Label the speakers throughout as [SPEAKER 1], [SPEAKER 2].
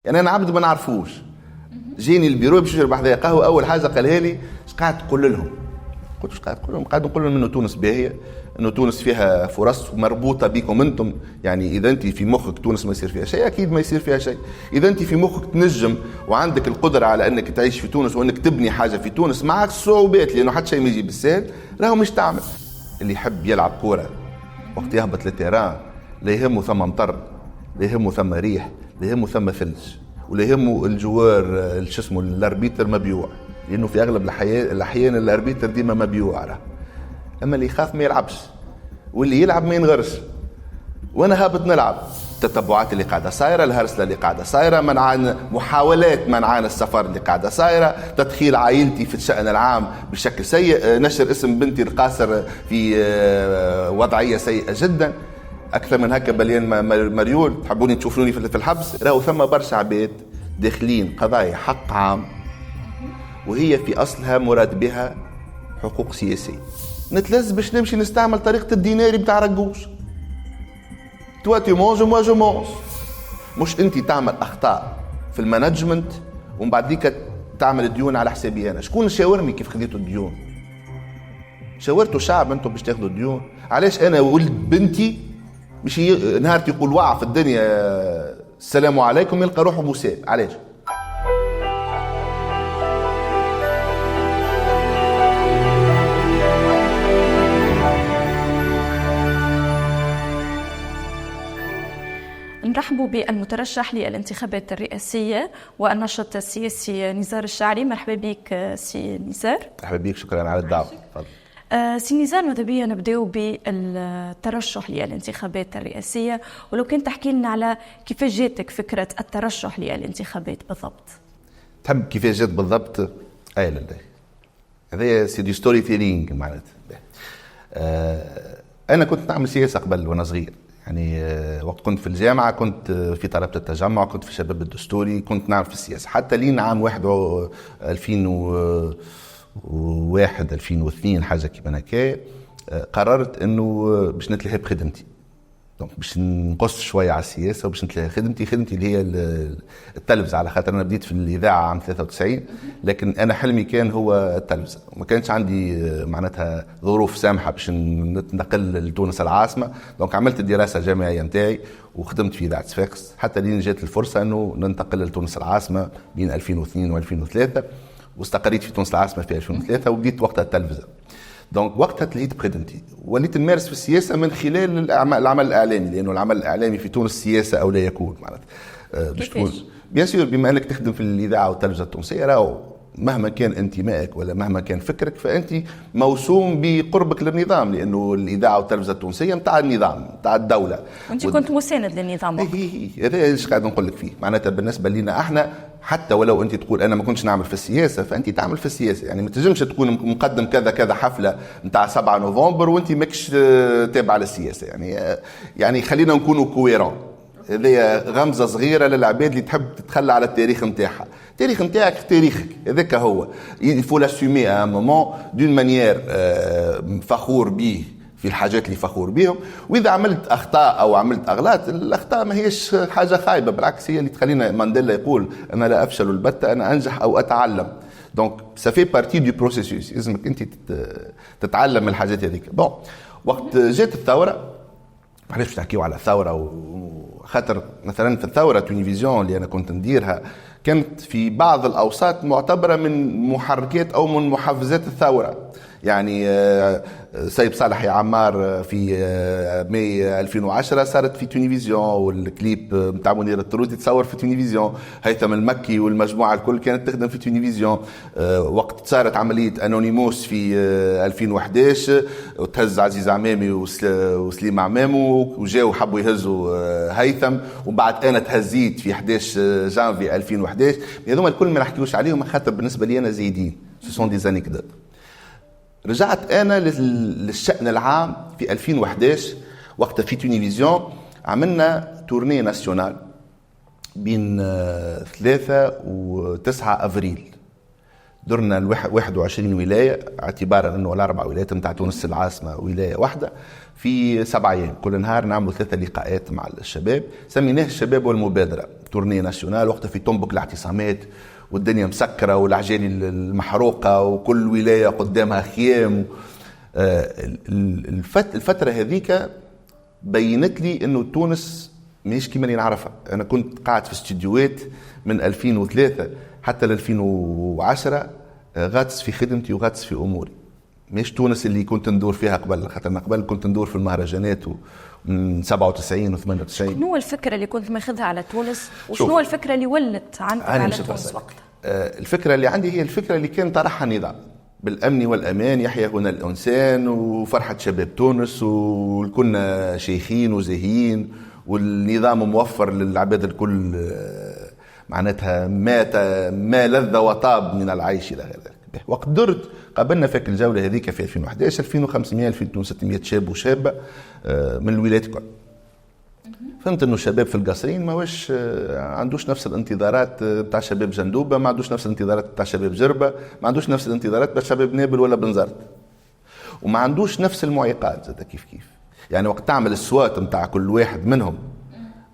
[SPEAKER 1] يعني انا عبد ما نعرفوش، جيني البيرو باش نشرب بحذايا قهوه، اول حاجه قالها لي اش قاعد تقول لهم؟ قلت اش قاعد تقول لهم؟ قاعد نقول لهم انه تونس باهيه، انه تونس فيها فرص مربوطه بكم انتم. يعني اذا انت في مخك تونس ما يصير فيها شيء، اكيد ما يصير فيها شيء. اذا انت في مخك تنجم وعندك القدره على انك تعيش في تونس وانك تبني حاجه في تونس معك الصعوبات، لانه حتى شيء ما يجي بالسهل، راهو مش تعمل. اللي يحب يلعب كوره وقت يهبط للتيران لا يهمه ثم مطر، لا يهمه ثم ريح، لا يهمه ثم ثلج، ولا يهمه الجوار شو اسمه الاربيتر مبيوع، لانه في اغلب الاحيان الاربيتر ديما مبيوع راه. اما اللي يخاف ما يلعبش، واللي يلعب ما ينغرش. وانا هابط نلعب، التتبعات اللي قاعده صايره، الهرسله اللي قاعده صايره، منعان محاولات منعان السفر اللي قاعده صايره، تدخيل عائلتي في الشأن العام بشكل سيء، نشر اسم بنتي القاصر في وضعيه سيئه جدا. اكثر من هكا بليان مريول، تحبوني تشوفوني في الحبس؟ راهو ثم برشا عباد داخلين قضايا حق عام وهي في اصلها مراد بها حقوق سياسيه. نتلز باش نمشي نستعمل طريقه الديناري بتاع رجوش، توا تي مونج وموا جو مونج. مش انت تعمل اخطاء في المانجمنت ومن بعد ديك تعمل ديون على حسابي انا. شكون شاورني كيف خديتوا الديون؟ شاورتوا شعب انتم باش تاخذوا الديون؟ علاش انا ولد بنتي مش نهار يقول وقع في الدنيا السلام عليكم يلقى روحه مساب؟ علاش؟
[SPEAKER 2] نرحبوا بالمترشح للانتخابات الرئاسية والناشط السياسي نزار الشعري. مرحبا بك سي نزار.
[SPEAKER 1] مرحبا بك، شكرا على الدعوة.
[SPEAKER 2] سي نزار، ماذا بيا نبداو بالترشح للانتخابات الرئاسية، ولو كنت تحكي لنا على كيفاش جاتك فكرة الترشح للانتخابات بالضبط؟
[SPEAKER 1] تحب كيفاش جات بالضبط؟ اي لا هذا سي دي ستوري تيلينج معناتها. انا كنت نعمل سياسة قبل وانا صغير، يعني وقت كنت في الجامعة كنت في طلبة التجمع، كنت في الشباب الدستوري، كنت نعرف في السياسة حتى لين عام 2001 2002 حاجة كيما هكا. قررت انه باش نتلهي بخدمتي، دونك باش نقص شوية على السياسة وباش نتلهي خدمتي اللي هي التلفزة، على خاطر انا بديت في الإذاعة عام 93، لكن انا حلمي كان هو التلفزة، وما كانش عندي معناتها ظروف سامحة باش ننتقل لتونس العاصمة. دونك عملت الدراسة الجامعية نتاعي وخدمت في إذاعة صفاقس حتى لين جات الفرصة انه ننتقل لتونس العاصمة بين 2002 و2003، واستقريت في تونس العاصمة في 2003 وبديت وقتها التلفزة. دونك وقتها تلهيت بخدمتي، وليت نمارس في السياسة من خلال العمل الإعلامي، لأنه العمل الإعلامي في تونس سياسة أو لا يكون معناتها. باش تكون بيان سور بما أنك تخدم في الإذاعة والتلفزة التونسية، راهو مهما كان انتمائك ولا مهما كان فكرك فأنت موسوم بقربك للنظام، لأنه الإذاعة والتلفزة التونسية متاع النظام متاع الدولة،
[SPEAKER 2] وأنت كنت مساند للنظام.
[SPEAKER 1] هذا ايش قاعد نقول لك فيه معناتها. بالنسبة لنا احنا حتى ولو انت تقول انا ما كنتش نعمل في السياسة، فانت تعمل في السياسة. يعني ما تنجمش تكون مقدم كذا كذا حفلة نتاع 7 نوفمبر وانت ماكش تابع للسياسة. يعني خلينا نكونوا كويرون. هذه غمزة صغيرة للعباد اللي تحب تتخلى على التاريخ نتاعها. التاريخ نتاعك تاريخك، هذاك هو يفو لاسومي ا مومون دون مانيير فخور به في الحاجات اللي فخور بهم. واذا عملت اخطاء او عملت اغلاط، الاخطاء ما هيش حاجه خايبه، بالعكس هي اللي تخلينا. مانديلا يقول انا لا افشل البتة، انا انجح او اتعلم. دونك سا في بارتي دو بروسيسوس، لازمك انت تتعلم من الحاجات هذيك. بون وقت جات الثوره، معليش باش نحكيو على الثوره، وخاطر مثلا في الثوره تونيفيزيون اللي انا كنت نديرها كانت في بعض الاوساط معتبره من محركات او من محفزات الثوره. يعني سيد صالح يا عمار في ماي 2010 صارت في تونيفيزيون، والكليب نتاع منير الطرودي تصور في تونيفيزيون، هيثم المكي والمجموعه الكل كانت تخدم في تونيفيزيون. وقت صارت عمليه انونيموس في 2011 وتهز عزيز عمامي وسليم عمامو وجاو حبوا يهزوا هيثم، وبعد انا تهزيت في 11 جانفي 2011. هذوما الكل ما نحكيوش عليهم خاطر بالنسبه لي انا زايدين، سو سون دي زانيكدوت. رجعت أنا للشأن العام في 2011 وقت في تونيفيزيون عملنا تورني ناسيونال بين 3 و9 أفريل. درنا 21 ولاية، اعتبارا أنه ال4 ولايات متاع تونس العاصمة ولاية واحدة، في 7 أيام كل نهار نعمل 3 لقاءات مع الشباب، سميناه الشباب والمبادرة. تورني ناسيونال وقتها في تنبك الاعتصامات والدنيا مسكره والعجالي المحروقه وكل ولايه قدامها خيام. الفتره هذيك بينت لي انه تونس مش كيما اللي نعرفها. انا كنت قاعد في استديوهات من 2003 حتى ل 2010 غاتس في خدمتي وغاتس في اموري. مش تونس اللي كنت ندور فيها قبل، خاطر انا قبل كنت ندور في المهرجانات من 97 و 98.
[SPEAKER 2] شنو الفكره اللي كنت ماخذها على تونس وشنو الفكره اللي ولت عندك على تونس وقتها؟
[SPEAKER 1] الفكره اللي عندي هي الفكره اللي كان طرحها النظام بالامن والامان، يحيى هنا الانسان وفرحه شباب تونس وكنا شيخين وزاهيين والنظام موفر للعباد الكل معناتها ما لذ وطاب من العيش الى غير ذلك. وقت درت قابلنا فيك الجوله هذيك في 2011 2500 2600 شاب وشابه من الولايات الكل. فهمت انه الشباب في القصرين ما وش عندوش نفس الانتظارات بتاع شباب جندوبه، ما عندوش نفس الانتظارات بتاع شباب جربه، ما عندوش نفس الانتظارات بتاع شباب نابل ولا بنزرت، وما عندوش نفس المعيقات زاد كيف يعني وقت تعمل السوات نتاع كل واحد منهم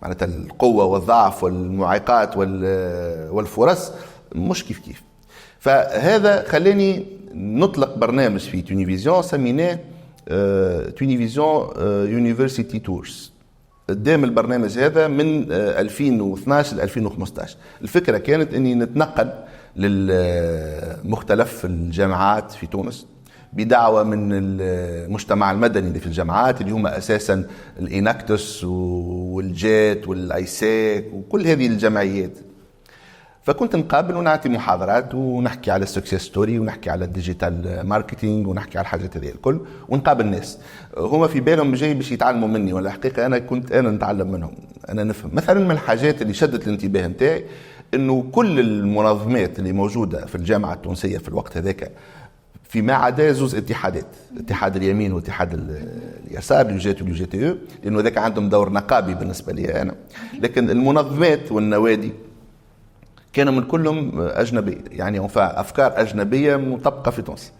[SPEAKER 1] معناتها القوه والضعف والمعيقات والفرص مش كيف. فهذا خلاني نطلق برنامج في تونيفيزيون سميناه تونيفيزيون يونيفرسيتي تورز. قدام البرنامج هذا من 2012 ل 2015. الفكره كانت اني نتنقل للمختلف الجامعات في تونس بدعوه من المجتمع المدني اللي في الجامعات اللي هم اساسا الاناكتوس والجات والايساك وكل هذه الجمعيات. فكنت نقابل ونعطي محاضرات ونحكي على السكسيس ستوري ونحكي على الديجيتال ماركتينج ونحكي على الحاجات هذه الكل ونقابل الناس هما في بالهم جاي باش يتعلموا مني، ولا حقيقه انا كنت نتعلم منهم. انا نفهم مثلا من الحاجات اللي شدت الانتباه نتاعي انه كل المنظمات اللي موجوده في الجامعه التونسيه في الوقت هذاك فيما عدا زوز اتحادات، اتحاد اليمين واتحاد اليسار اليوجات واليو تي او، لانه ذاك عندهم دور نقابي بالنسبه لي انا. لكن المنظمات والنوادي كانوا من كلهم أجنبية، يعني أفكار أجنبية مطبقة في تونس.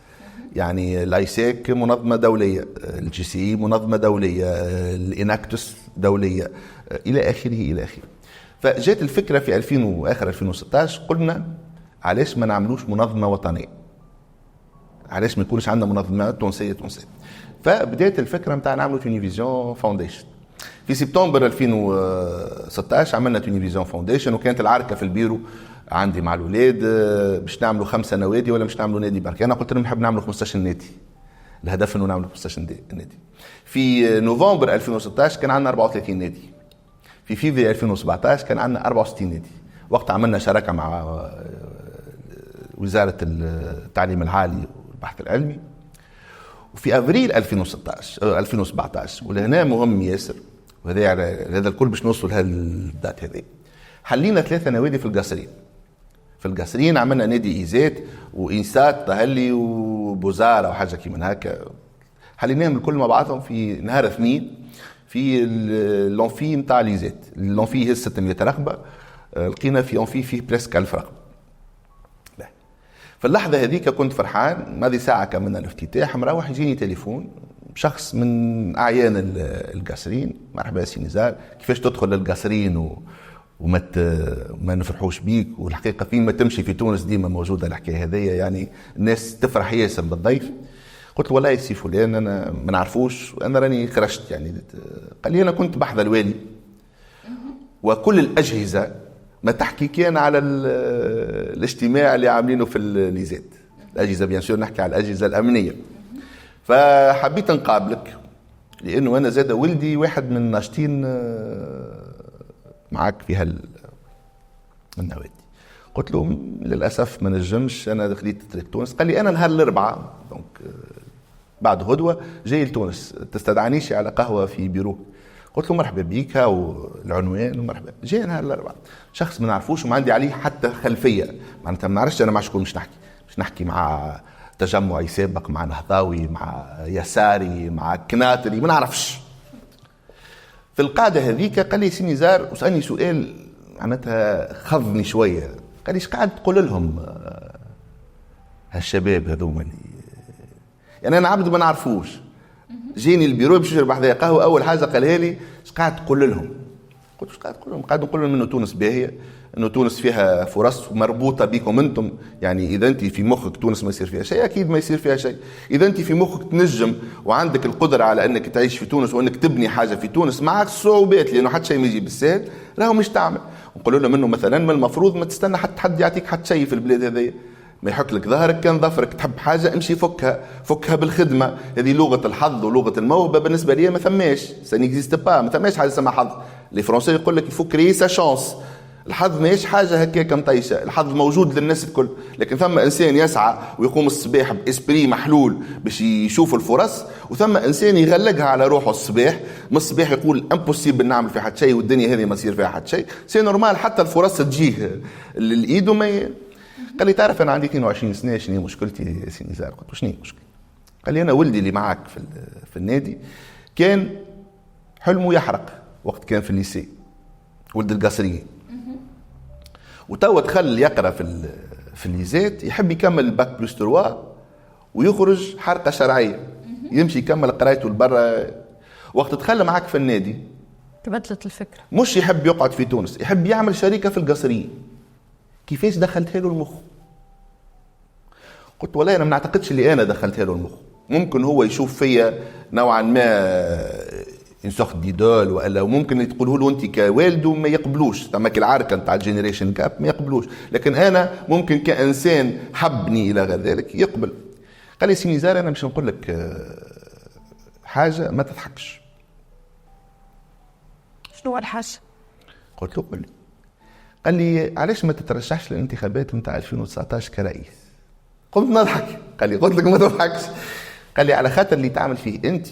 [SPEAKER 1] يعني الأيساك منظمة دولية، الجي سي منظمة دولية، الإناكتوس دولية، إلى آخره إلى آخره. فجاءت الفكرة في 2000 وآخر 2016 قلنا علاش ما نعملوش منظمة وطنية؟ علاش ما يكونش عندنا منظمة تونسية؟ فبداية الفكرة متاع نعملوا تونيفيزيون فاونديشن. في سبتمبر 2016 عملنا تونيفيزيون فاونديشن، وكانت العركه في البيرو عندي مع الاولاد باش نعملوا 5 نوادي ولا مش نعملوا نادي برك. انا قلت لهم نحب نعملوا 15 نادي، الهدف انه نعملوا 15 نادي. في نوفمبر 2016 كان عندنا 34 نادي. في فيفري 2017 كان عندنا 64 نادي. وقت عملنا شراكه مع وزاره التعليم العالي والبحث العلمي. وفي ابريل 2017 ولهنا مهم ياسر، وهذا هذا الكل باش نوصل لهالدات هذه، حلينا 3 نوادي في القصرين. في القصرين عملنا نادي ايزات وانسات طهلي وبوزاره وحاجه كيما هكا، حليناهم الكل مع بعضهم في نهار اثنين في اللونفي نتاع ليزات. اللونفي هي 600 رقبه، لقينا في اونفي فيه بريسك 1000 رقبه. في اللحظه هذيك كنت فرحان. ماضي ساعه كملنا الافتتاح، مروح يجيني تليفون شخص من اعيان القصرين: مرحبا سي نزار، كيفاش تدخل للقصرين وما نفرحوش بيك؟ والحقيقه فين ما تمشي في تونس ديما موجوده الحكايه هذيا، يعني الناس تفرح ياسر بالضيف. قلت له والله يا سي فلان انا ما نعرفوش، انا راني خرجت يعني. قال لي انا كنت بحذا الوالي وكل الاجهزه ما تحكي كان على الاجتماع اللي عاملينه في الليزات. الاجهزه بيان سور نحكي على الاجهزه الامنيه. فحبيت نقابلك لانه انا زاد ولدي واحد من الناشطين معك في النوادي. قلت له للاسف ما نجمش، انا دخلت طريق تونس. قال لي انا نهار الاربعاء دونك بعد غدوه جاي لتونس، تستدعانيش على قهوه في بيروك. قلت له مرحبا بيك، والعنوان ومرحبا. جاي نهار الاربعاء شخص ما نعرفوش وما عندي عليه حتى خلفيه، معناتها ما نعرفش انا مع شكون مش نحكي مع تجمعي سابق، مع نهضاوي، مع يساري، مع كناتري، ما نعرفش. في القاعده هذيك قال لي سي نزار وسالني سؤال معناتها خضني شويه. قال لي ايش قاعد تقول لهم هالشباب هذوما اللي يعني انا عبد ما نعرفوش، جيني البيرو باش نشرب بحذايا قهوه، اول حاجه قالها لي ايش قاعد تقول لهم؟ قلت واش قاعد نقول لهم انه تونس باهيه، انه تونس فيها فرص مربوطه بكم انتم. يعني اذا انت في مخك تونس ما يصير فيها شيء، اكيد ما يصير فيها شيء. اذا انت في مخك تنجم وعندك القدره على انك تعيش في تونس وانك تبني حاجه في تونس، معك الصعوبات لانه حتى شيء ما يجي بالسهل، راهو مش تعمل. نقول لهم انه مثلا من المفروض ما تستنى حتى حد يعطيك حتى شيء في البلاد هذه، ما يحك لك ظهرك كان ظفرك. تحب حاجه امشي فكها بالخدمه. هذه لغه الحظ ولغه الموهبه بالنسبه لي ما ثماش، سا نيكزيست با، ما ثماش حاجه اسمها حظ. لي فرونسي يقول لك يفو كري سا شانس. الحظ ماهيش حاجه هكاك مطيشه، الحظ موجود للناس الكل، لكن ثم انسان يسعى ويقوم الصباح باسبري محلول باش يشوف الفرص، وثم انسان يغلقها على روحه الصباح، من الصباح يقول امبوسيبل نعمل في حد شيء والدنيا هذه ما يصير فيها حد شيء. سي نورمال حتى الفرص تجيه للايد وما قال لي تعرف انا عندي 22 سنه، شنو مشكلتي يا سي نزار؟ قلت له شنو مشكلتي؟ قال لي انا ولدي اللي معك في النادي كان حلمه يحرق وقت كان في الليسي، ولد القصريين، وتوا دخل يقرا في الليزات، يحب يكمل الباك بلس 3 ويخرج حرقه شرعيه، يمشي يكمل قرايته لبرا. وقت دخل معك في النادي
[SPEAKER 2] تبدلت الفكره،
[SPEAKER 1] مش يحب يقعد في تونس، يحب يعمل شركه في القصريين. كيفاش دخلتها له المخ؟ قلت والله انا ما نعتقدش اللي انا دخلتها له المخ، ممكن هو يشوف فيا نوعا ما انسخ ديدول، ولا ممكن تقوله له انت كوالده ما يقبلوش، تما العركه نتاع الجينيريشن كاب ما يقبلوش، لكن انا ممكن كانسان حبني الى غير ذلك يقبل. قال لي سي نزار انا مش نقول لك حاجه ما تضحكش.
[SPEAKER 2] شنو الحاجه؟
[SPEAKER 1] قلت له قل لي. قال لي علاش ما تترشحش للانتخابات نتاع 2019 كرئيس؟ قمت نضحك. قال لي قلت لك ما تضحكش. قال لي على خاطر اللي تعمل فيه انت،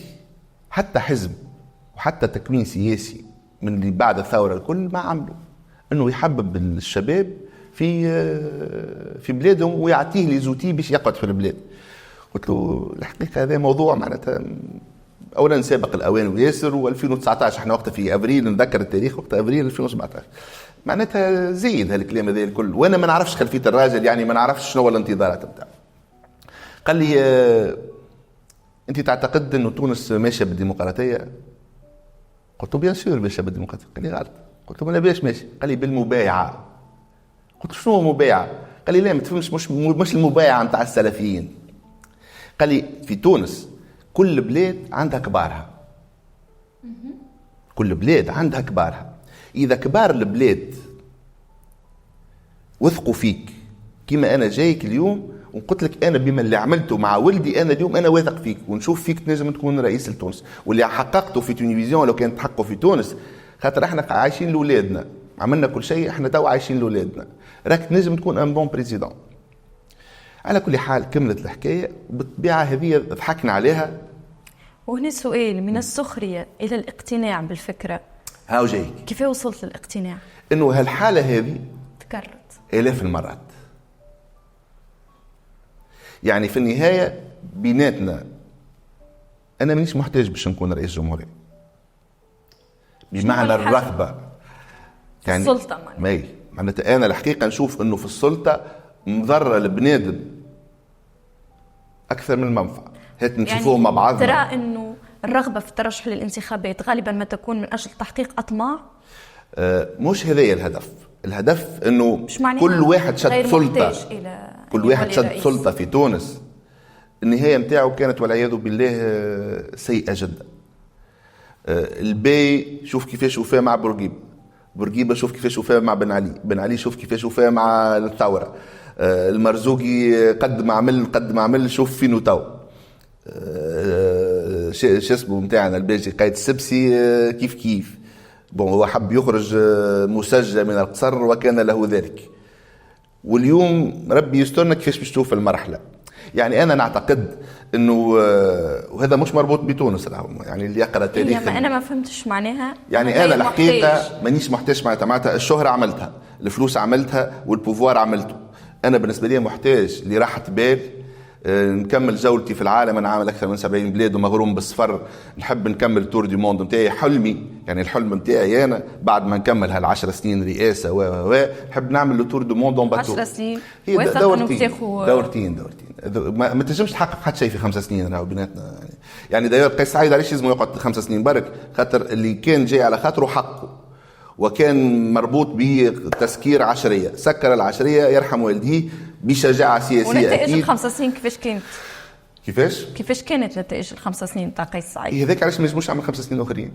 [SPEAKER 1] حتى حزب وحتى تكوين سياسي من اللي بعد الثوره الكل ما عملوا، انه يحبب الشباب في بلادهم ويعطيه لي زوتي باش يقعد في البلاد. قلت له الحقيقه هذا موضوع معناتها اولا سابق الاوان وياسر، و2019 احنا وقتها في ابريل، نذكر التاريخ، وقت ابريل 2017 معناتها زيد هالكلام هذا الكل، وانا ما نعرفش خلفيه الراجل، يعني ما نعرفش شنو الانتظارات نتاعو. قال لي انت تعتقد انه تونس ماشيه بالديمقراطيه؟ قلت له بيان سور ماشيه بالديمقراطيه. قال لي غلط. قلت له انا باش ماشي؟ قال لي بالمبايعه. قلت له شنو مبايعه؟ قال لي لا ما تفهمش، مش المبايعه نتاع السلفيين. قال لي في تونس كل بلاد عندها كبارها، كل بلاد عندها كبارها. إذا كبار البلاد وثقوا فيك كما أنا جايك اليوم وقلت لك أنا بما اللي عملته مع ولدي، أنا اليوم أنا واثق فيك ونشوف فيك تنجم تكون رئيس لتونس، واللي حققته في تلفزيون لو كان تحققه في تونس، خاطر احنا عايشين لولادنا، عملنا كل شيء، احنا تو عايشين لولادنا، راك تنجم تكون ان بون بريزيدون. على كل حال كملت الحكاية بالطبيعة هذه ضحكنا عليها.
[SPEAKER 2] وهنا سؤال من السخرية إلى الاقتناع بالفكرة،
[SPEAKER 1] هاو جايك
[SPEAKER 2] كيف وصلت للاقتناع؟
[SPEAKER 1] انه هالحالة هذه
[SPEAKER 2] تكررت
[SPEAKER 1] آلاف المرات. يعني في النهاية بيناتنا أنا مانيش محتاج باش نكون رئيس جمهورية بمعنى الرغبة،
[SPEAKER 2] يعني السلطة
[SPEAKER 1] ماي معناتها أنا الحقيقة نشوف إنه في السلطة مضرة لبنادم أكثر من المنفعة. هات نشوفوه
[SPEAKER 2] يعني
[SPEAKER 1] مع بعضنا.
[SPEAKER 2] ترى إنه الرغبة في الترشح للانتخابات غالبا ما تكون من أجل تحقيق أطماع؟
[SPEAKER 1] مش هذايا الهدف. الهدف إنه كل واحد شد سلطة، كل واحد شد سلطة في تونس النهاية متاعه كانت والعياذ بالله سيئة جدا. البي شوف كيفاش وفاه مع بورقيبة شوف كيفاش وفاه مع بن علي شوف كيفاش وفاه مع الثورة. المرزوقي قد ما عمل شوف فينو تو. شو اسمه متاعنا الباجي قايد السبسي كيف بون هو حب يخرج مسجى من القصر وكان له ذلك، واليوم ربي يسترنا كيفاش باش تشوف المرحلة. يعني أنا نعتقد إنه وهذا مش مربوط بتونس، يعني اللي يقرأ تاريخ
[SPEAKER 2] أنا ما فهمتش معناها.
[SPEAKER 1] يعني أنا الحقيقة مانيش محتاج معناتها الشهرة عملتها، الفلوس عملتها، والبوفوار عملته. أنا بالنسبة لي محتاج لراحة بال، نكمل جولتي في العالم. أنا عامل أكثر من 70 بلاد ومغروم بالسفر، نحب نكمل تور دي موند نتاعي، حلمي يعني الحلم نتاعي أنا بعد ما نكمل هال10 سنين رئاسة نحب نعمل لو تور دي موند اون باتو.
[SPEAKER 2] 10 سنين
[SPEAKER 1] هي دورتين ما تنجمش تحقق حتى شيء في 5 سنين راهو بيناتنا. يعني داير قيس سعيد علاش لازم يقعد 5 سنين برك؟ خاطر اللي كان جاي على خاطره حقه، وكان مربوط بتسكير عشرية، سكر العشرية يرحم والديه بشجاعة سياسية.
[SPEAKER 2] ونتائج الخمس سنين كيفاش كانت؟
[SPEAKER 1] كيفاش
[SPEAKER 2] كانت نتائج الخمس سنين تاع قيس سعيد؟
[SPEAKER 1] هذاك علاش ما يجموش يعمل 5 سنين اخرين.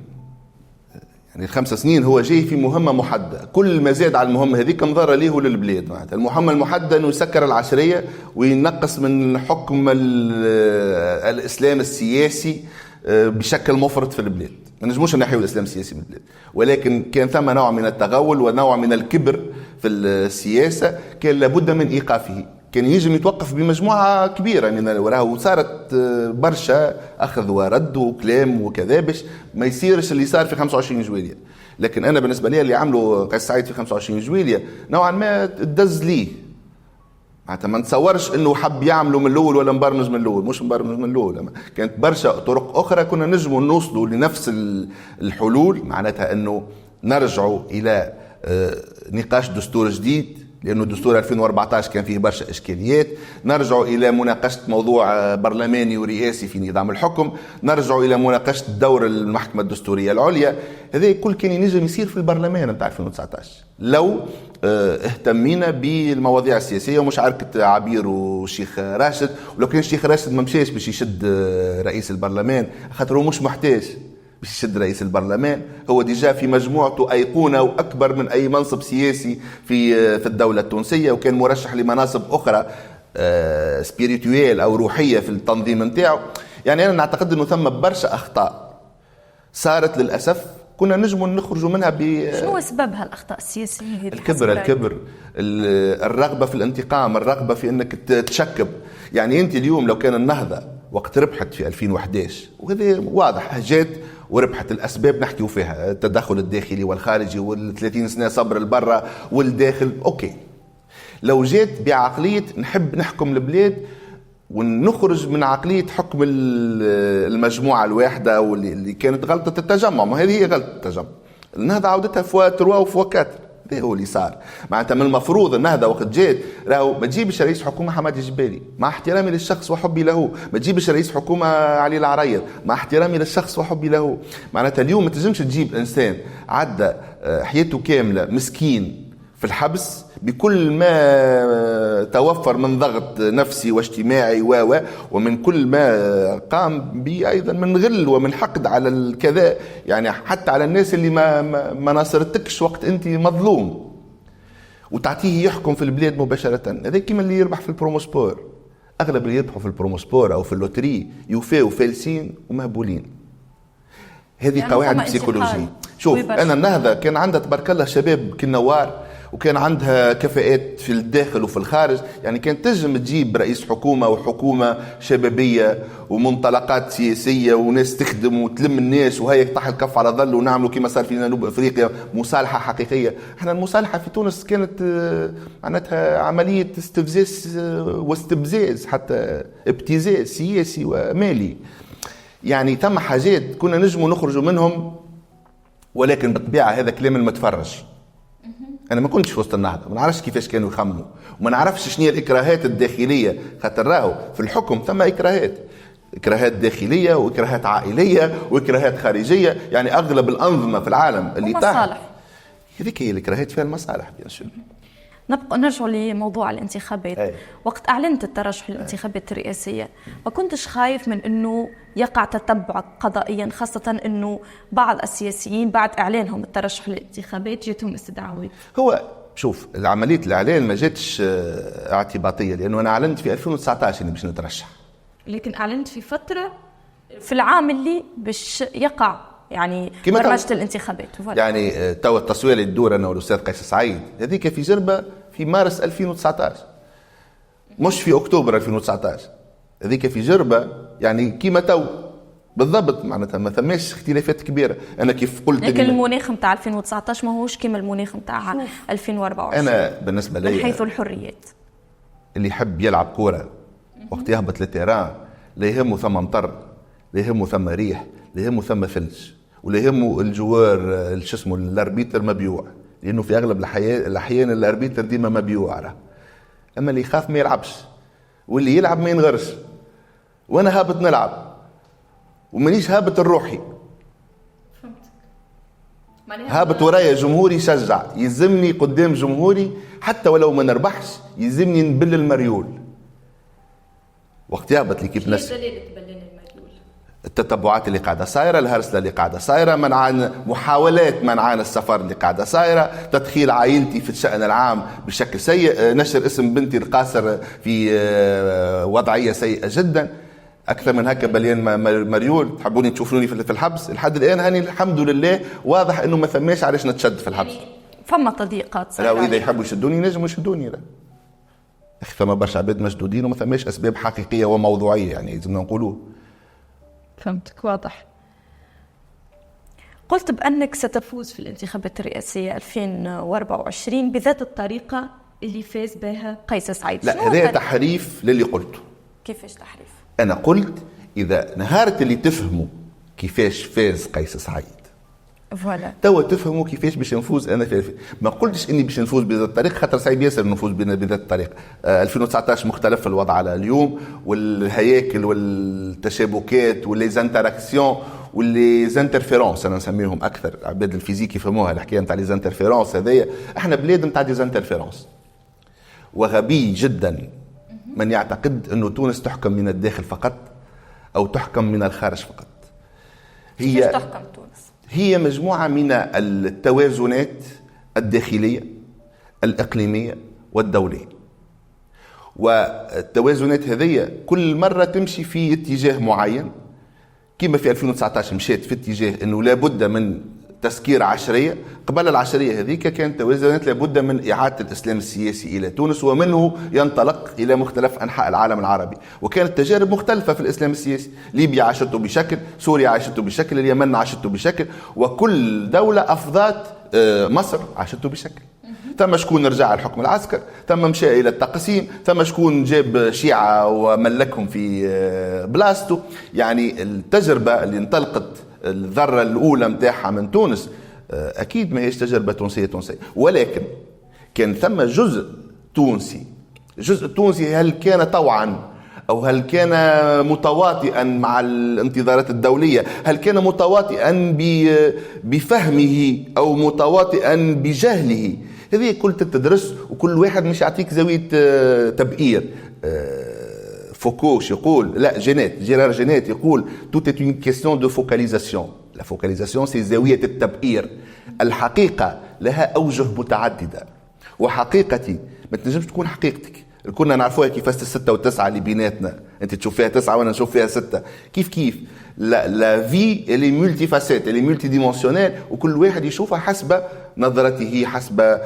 [SPEAKER 1] يعني ال5 سنين هو جاي في مهمه محدده، كل ما زاد على المهمه هذيك مضره ليه وللبلاد. معناتها المهمه المحدده انه يسكر العشريه وينقص من حكم الاسلام السياسي بشكل مفرط في البلاد. ما نجموش نحيوا الاسلام السياسي من البلاد، ولكن كان ثم نوع من التغول ونوع من الكبر في السياسه كان لابد من ايقافه. كان يجب يتوقف بمجموعه كبيره من وراه، وصارت برشا اخذ ورد وكلام وكذا باش ما يصيرش اللي صار في 25 جويلية. لكن انا بالنسبه لي اللي عملوا قيس سعيد في 25 جويلية نوعا ما تدز ليه. معناتها ما نتصورش انه حب يعملوا من الاول ولا مبرمج من الاول، مش مبرمج من الاول. كانت برشا طرق اخرى كنا نجموا نوصلوا لنفس الحلول، معناتها انه نرجعوا الى نقاش دستور جديد، لأنه دستور 2014 كان فيه برشا إشكاليات. نرجع إلى مناقشة موضوع برلماني ورئاسي في نظام الحكم، نرجع إلى مناقشة دور المحكمة الدستورية العليا. هذا كل كان ينجم يصير في البرلمان نتاع 2019 لو اهتمينا بالمواضيع السياسية ومش عركة عبير والشيخ راشد. ولو كان الشيخ راشد ما مشاش باش يشد رئيس البرلمان، خاطر هو مش محتاج باش يشد رئيس البرلمان، هو ديجا في مجموعته أيقونة وأكبر من أي منصب سياسي في الدولة التونسية، وكان مرشح لمناصب أخرى سبيريتويل أو روحية في التنظيم نتاعو. يعني أنا نعتقد أنه ثم برشا أخطاء صارت للأسف كنا نجموا نخرجوا منها
[SPEAKER 2] شنو سبب هالأخطاء السياسية؟
[SPEAKER 1] الكبر، الرغبة في الانتقام، الرغبة في أنك تشكب. يعني أنت اليوم لو كان النهضة وقت ربحت في 2011 وهذا واضح جات وربحت، الأسباب نحكيو فيها، التدخل الداخلي والخارجي وال30 سنة صبر البرة والداخل، أوكي. لو جات بعقلية نحب نحكم البلاد ونخرج من عقلية حكم المجموعة الواحدة واللي كانت غلطة التجمع، ما هذه هي غلطة التجمع. النهضة عودتها فوا 3 وفوا 4، ده هو اللي صار. معناتها من المفروض النهضة وقت جات راهو ما تجيبش رئيس حكومة حمادي جبالي مع احترامي للشخص وحبي له، ما تجيبش رئيس حكومة علي العريض مع احترامي للشخص وحبي له. معناتها اليوم ما تنجمش تجيب انسان عدى حياته كاملة مسكين في الحبس بكل ما توفر من ضغط نفسي واجتماعي ومن كل ما قام به أيضا من غل ومن حقد على الكذا، يعني حتى على الناس اللي ما ناصرتكش وقت أنت مظلوم، وتعطيه يحكم في البلاد مباشرة. هذا كما اللي يربح في البروموسبور. أغلب اللي يربحوا في البروموسبور أو في اللوتري يوفاو فالسين ومهبولين. هذه يعني قواعد بسيكولوجية. شوف أنا النهضة كان عندها تبارك الله شباب كالنوار، وكان عندها كفاءات في الداخل وفي الخارج. يعني كانت تنجم تجيب رئيس حكومة وحكومة شبابية ومنطلقات سياسية وناس تخدم وتلم الناس، وهي يطح الكف على ظل ونعملوا كما صار في جنوب أفريقيا مصالحة حقيقية. احنا المصالحة في تونس كانت معناتها عملية استفزاز واستبزاز، حتى ابتزاز سياسي ومالي. يعني تم حاجات كنا نجموا نخرجوا منهم، ولكن بالطبيعة هذا كلام المتفرج. أنا ما كنتش في وسط النهضة، ما نعرفش كيفاش كانوا يخمموا، وما نعرفش شنو هي الإكراهات الداخلية. خاطر راهو في الحكم ثم إكراهات داخلية وإكراهات عائلية وإكراهات خارجية. يعني أغلب الأنظمة في العالم اللي
[SPEAKER 2] مصالح،
[SPEAKER 1] هذيك هي الإكراهات فيها المصالح.
[SPEAKER 2] نبقى نرجع لموضوع الانتخابات. وقت أعلنت الترشح للانتخابات الرئاسية ما كنتش خايف من أنه يقع تتبع قضائيا، خاصة أنه بعض السياسيين بعد إعلانهم الترشح للانتخابات جيتهم استدعاوات؟
[SPEAKER 1] هو شوف، العملية الإعلان ما جاتش اعتباطية، لأنه أنا أعلنت في 2019 إني باش نترشح،
[SPEAKER 2] لكن أعلنت في فترة في العام اللي باش يقع يعني برمجة الانتخابات.
[SPEAKER 1] يعني تو التصوير اللي تدور أنا والأستاذ قيس سعيد هذيك في جربة في مارس 2019، مش في أكتوبر 2019. هذيك في جربة يعني كيما تو بالضبط، معناتها ما ثماش اختلافات كبيرة. أنا كيف قلت
[SPEAKER 2] لكن المناخ متاع 2019 ما هوش كيما المناخ متاع 2024.
[SPEAKER 1] أنا بالنسبة لي
[SPEAKER 2] من حيث الحريات، اللي
[SPEAKER 1] يحب يلعب كورة وقت يهبط للتيران لا يهمه ثم مطر، لا يهمه ثم ريح، لا يهمه ثم ثلج، ولا يهمه الجوار شو اسمه الاربيتر مبيوع، لانه في اغلب الاحيان الاربيتر ديما مبيوع. اما اللي يخاف ما يلعبش، واللي يلعب ما ينغرش. وانا هابط نلعب ومانيش هابط الروحي.
[SPEAKER 2] فهمتك.
[SPEAKER 1] هابط ورايا جمهوري يشجع، يلزمني قدام جمهوري حتى ولو ما نربحش، يلزمني نبل المريول. وقت يهبط ليكيب نفسي التتبعات اللي قاعده صايره، الهرسله اللي قاعده صايره، محاولات منعان السفر اللي قاعده صايره، تدخيل عائلتي في الشأن العام بشكل سيء، نشر اسم بنتي القاصر في وضعيه سيئه جدا. اكثر من هكا بليان مريول. تحبوني تشوفوني في الحبس؟ لحد الان هاني الحمد لله واضح انه ما ثماش علاش نتشد في الحبس.
[SPEAKER 2] فما تضييقات
[SPEAKER 1] لا، واذا يحبوا يشدوني ينجموا يشدوني. لا اخي، ثم برشا عباد مشدودين وما ثماش اسباب حقيقيه وموضوعيه، يعني لازمنا نقولوه.
[SPEAKER 2] فهمتك، واضح. قلت بأنك ستفوز في الانتخابات الرئاسية 2024 بذات الطريقة اللي فاز بها قيس سعيد.
[SPEAKER 1] لا، هذا تحريف للي قلته.
[SPEAKER 2] كيفاش تحريف؟
[SPEAKER 1] أنا قلت إذا نهارت اللي تفهموا كيفاش فاز قيس سعيد
[SPEAKER 2] فوالا
[SPEAKER 1] توا تفهموا كيفاش باش نفوز انا في. ما قلتش اني باش نفوز بهذا الطريق، خاطر صعيب ياسر نفوز بهذا الطريق. 2019 مختلف الوضع على اليوم، والهياكل والتشابكات والليزانتراكسيون والليزانترفيرونس انا نسميهم اكثر، عباد الفيزيك يفهموها الحكايه نتاع ليزانترفيرونس. هذيا احنا بلاد نتاع ليزانترفيرونس، وغبي جدا من يعتقد انه تونس تحكم من الداخل فقط او تحكم من الخارج فقط.
[SPEAKER 2] هي تحكم تونس
[SPEAKER 1] هي مجموعة من التوازنات الداخلية الإقليمية والدولية، والتوازنات هذه كل مرة تمشي في اتجاه معين. كما في 2019 مشيت في اتجاه أنه لابد من تسكير عشرية. قبل العشرية هذيك كانت توازنات لابد من إعادة الإسلام السياسي إلى تونس، ومنه ينطلق إلى مختلف أنحاء العالم العربي. وكانت تجارب مختلفة في الإسلام السياسي، ليبيا عاشته بشكل، سوريا عاشته بشكل، اليمن عاشته بشكل، وكل دولة أفضت مصر عاشته بشكل. ثم شكون رجع الحكم العسكر، ثم مشى إلى التقسيم، ثم شكون جاب شيعة وملكهم في بلاستو. يعني التجربة اللي انطلقت الذرة الأولى متاعها من تونس أكيد ما هيش تجربة تونسية، ولكن كان ثم جزء تونسي. جزء تونسي هل كان طوعا أو هل كان متواطئا مع الانتظارات الدولية، هل كان متواطئا بفهمه أو متواطئا بجهله، هذه كل تدرس وكل واحد مش يعطيك زاوية تبئير. فوكوش يقول، لا جيرار جينات يقول tout est une question de focalisation. La focalisation c'est زاوية التبئير. الحقيقة لها أوجه متعددة، وحقيقتي ما تنجمش تكون حقيقتك. كنا نعرفوها كيفاش 6 و9 اللي بيناتنا، انت تشوف فيها 9 وانا نشوف فيها 6. كيف لا في اللي مولتي فاسيت اللي مولتي ديمونسيونيل، وكل واحد يشوفها حسب نظرته، حسب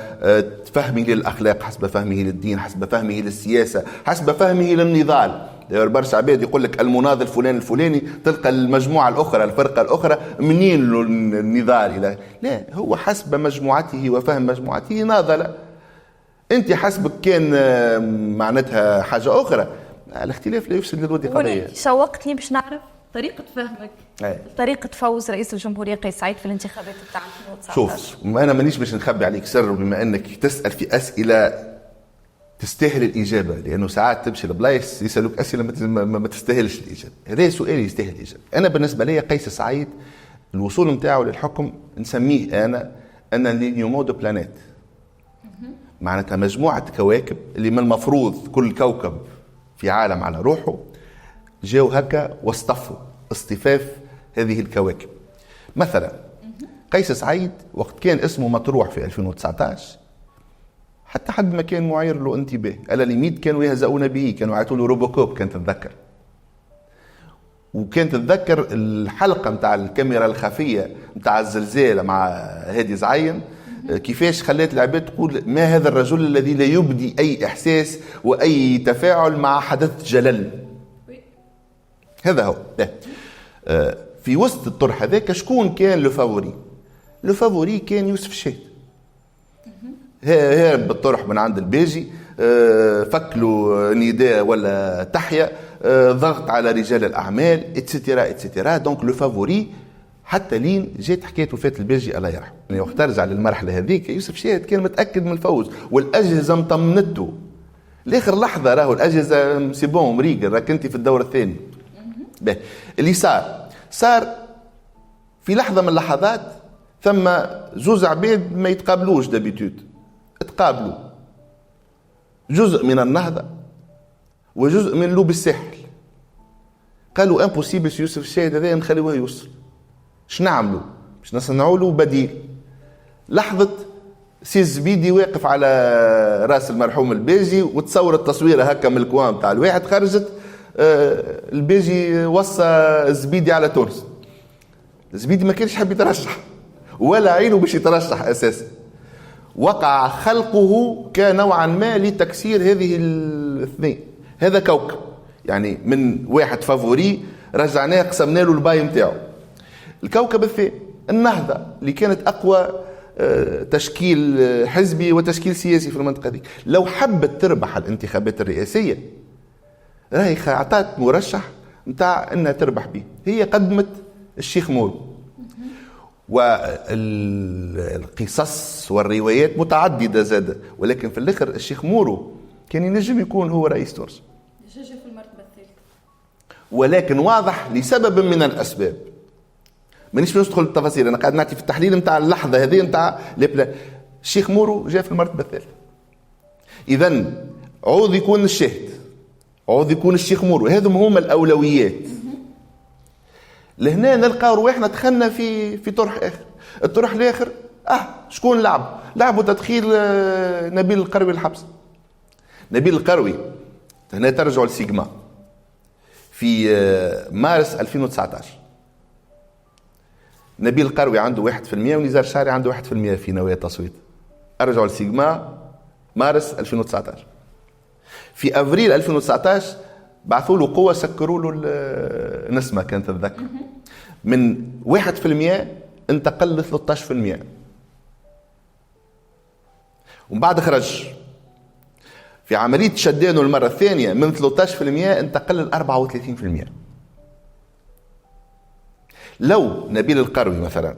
[SPEAKER 1] فهمه للأخلاق، حسب فهمه للدين، حسب فهمه للسياسة، حسب فهمه للنضال. برشا عباد يقول لك المناضل الفلاني تلقى المجموعة الأخرى الفرقة الأخرى منين النضال إلى لا، هو حسب مجموعته وفهم مجموعته ناضل. انت حسبك كان معناتها حاجة أخرى، الاختلاف لا يفسد للود قضية.
[SPEAKER 2] شوقتني باش نعرف طريقة فهمك طريقة فوز رئيس الجمهورية قيس سعيد في الانتخابات بتاع 2019.
[SPEAKER 1] شوف، أنا مانيش باش نخبي عليك سر، بما أنك تسأل في أسئلة تستاهل الإجابة، لأنه ساعات تمشي لبلايص يسألوك أسئلة ما تستاهلش الإجابة. هذا سؤال يستاهل الإجابة. أنا بالنسبة لي قيس سعيد الوصول متاعه للحكم نسميه أنا لينيومو دو بلانيت، معناتها مجموعة كواكب اللي من المفروض كل كوكب في عالم على روحه جاو هكا واصطفوا اصطفاف هذه الكواكب. مثلا قيس سعيد وقت كان اسمه مطروح في 2019 حتى حد ما كان معير له انتباه، على ليميت كانوا يهزؤون به، كانوا يعطوا له روبوكوب. كانت تتذكر، وكانت تتذكر الحلقة متاع الكاميرا الخفية متاع الزلزال مع هادي زعين، كيفاش خلات العباد تقول ما هذا الرجل الذي لا يبدي أي إحساس وأي تفاعل مع حدث جلل. هذا هو. في وسط الطرح هذاك شكون كان لو فافوري كان يوسف شاهد. هرب بالطرح من عند الباجي، فكلوا نداء ولا تحية، ضغط على رجال الأعمال اتسترا. دونك لو فافوري حتى لين جات حكاية وفاة الباجي الله يرحمه. يعني وقت ترجع للمرحلة هذيك يوسف شاهد كان متأكد من الفوز، والأجهزة مطمنته لآخر لحظة. راهو الأجهزة سيبون مريقل، راك انت في الدور الثاني. اللي صار في لحظة من اللحظات ثم زوز عباد ما يتقابلوش دابيتود، تقابلوا جزء من النهضة وجزء من لوب الساحل. قالوا امبوسيبل يوسف الشاهد هذا نخليوه يوصل، اش نعملوا؟ باش نصنعوا له بديل. لحظة سي الزبيدي واقف على راس المرحوم الباجي، وتصور التصويره هكا من الكوان تاع الواحد، خرجت الباجي وصى الزبيدي على تونس. الزبيدي ما كانش حاب يترشح ولا عينه باش يترشح اساسا. وقع خلقه كنوعا ما لتكسير هذه الاثنين. هذا كوكب يعني من واحد فافوري رجعناه قسمنا له الباي نتاعو. الكوكب الثاني النهضة اللي كانت أقوى تشكيل حزبي وتشكيل سياسي في المنطقة دي، لو حبت تربح الانتخابات الرئاسية راهي عطات مرشح متاع انها تربح به. هي قدمت الشيخ مورو، والقصص والروايات متعددة زادة، ولكن في الآخر الشيخ مورو كان ينجم يكون هو رئيس تونس
[SPEAKER 2] في المرتبة الثالثة،
[SPEAKER 1] ولكن واضح لسبب من الأسباب. مانيش باش ندخل التفاصيل، انا قاعد نعطي في التحليل نتاع اللحظه هذه نتاع الشيخ مورو جاء في المرتبه الثالثه. اذا عوض يكون الشاهد، عوض يكون الشيخ مورو، هذم هما الاولويات. لهنا نلقى رواحنا دخلنا في طرح اخر. الطرح الاخر شكون لعبوا تدخيل نبيل القروي الحبس. نبيل القروي هنا ترجعوا لسيجما في مارس 2019. نبيل القروي عنده 1% ونزار شاري عنده 1% في نوايا التصويت. ارجعوا لسيجما مارس 2019. في افريل 2019 بعثوا له قوه سكروا له النسمه، كانت تتذكر من 1% انتقل ل 13%، ومن بعد خرج في عمليه شدانه المره الثانيه من 13% انتقل ل 34%. لو نبيل القروي مثلا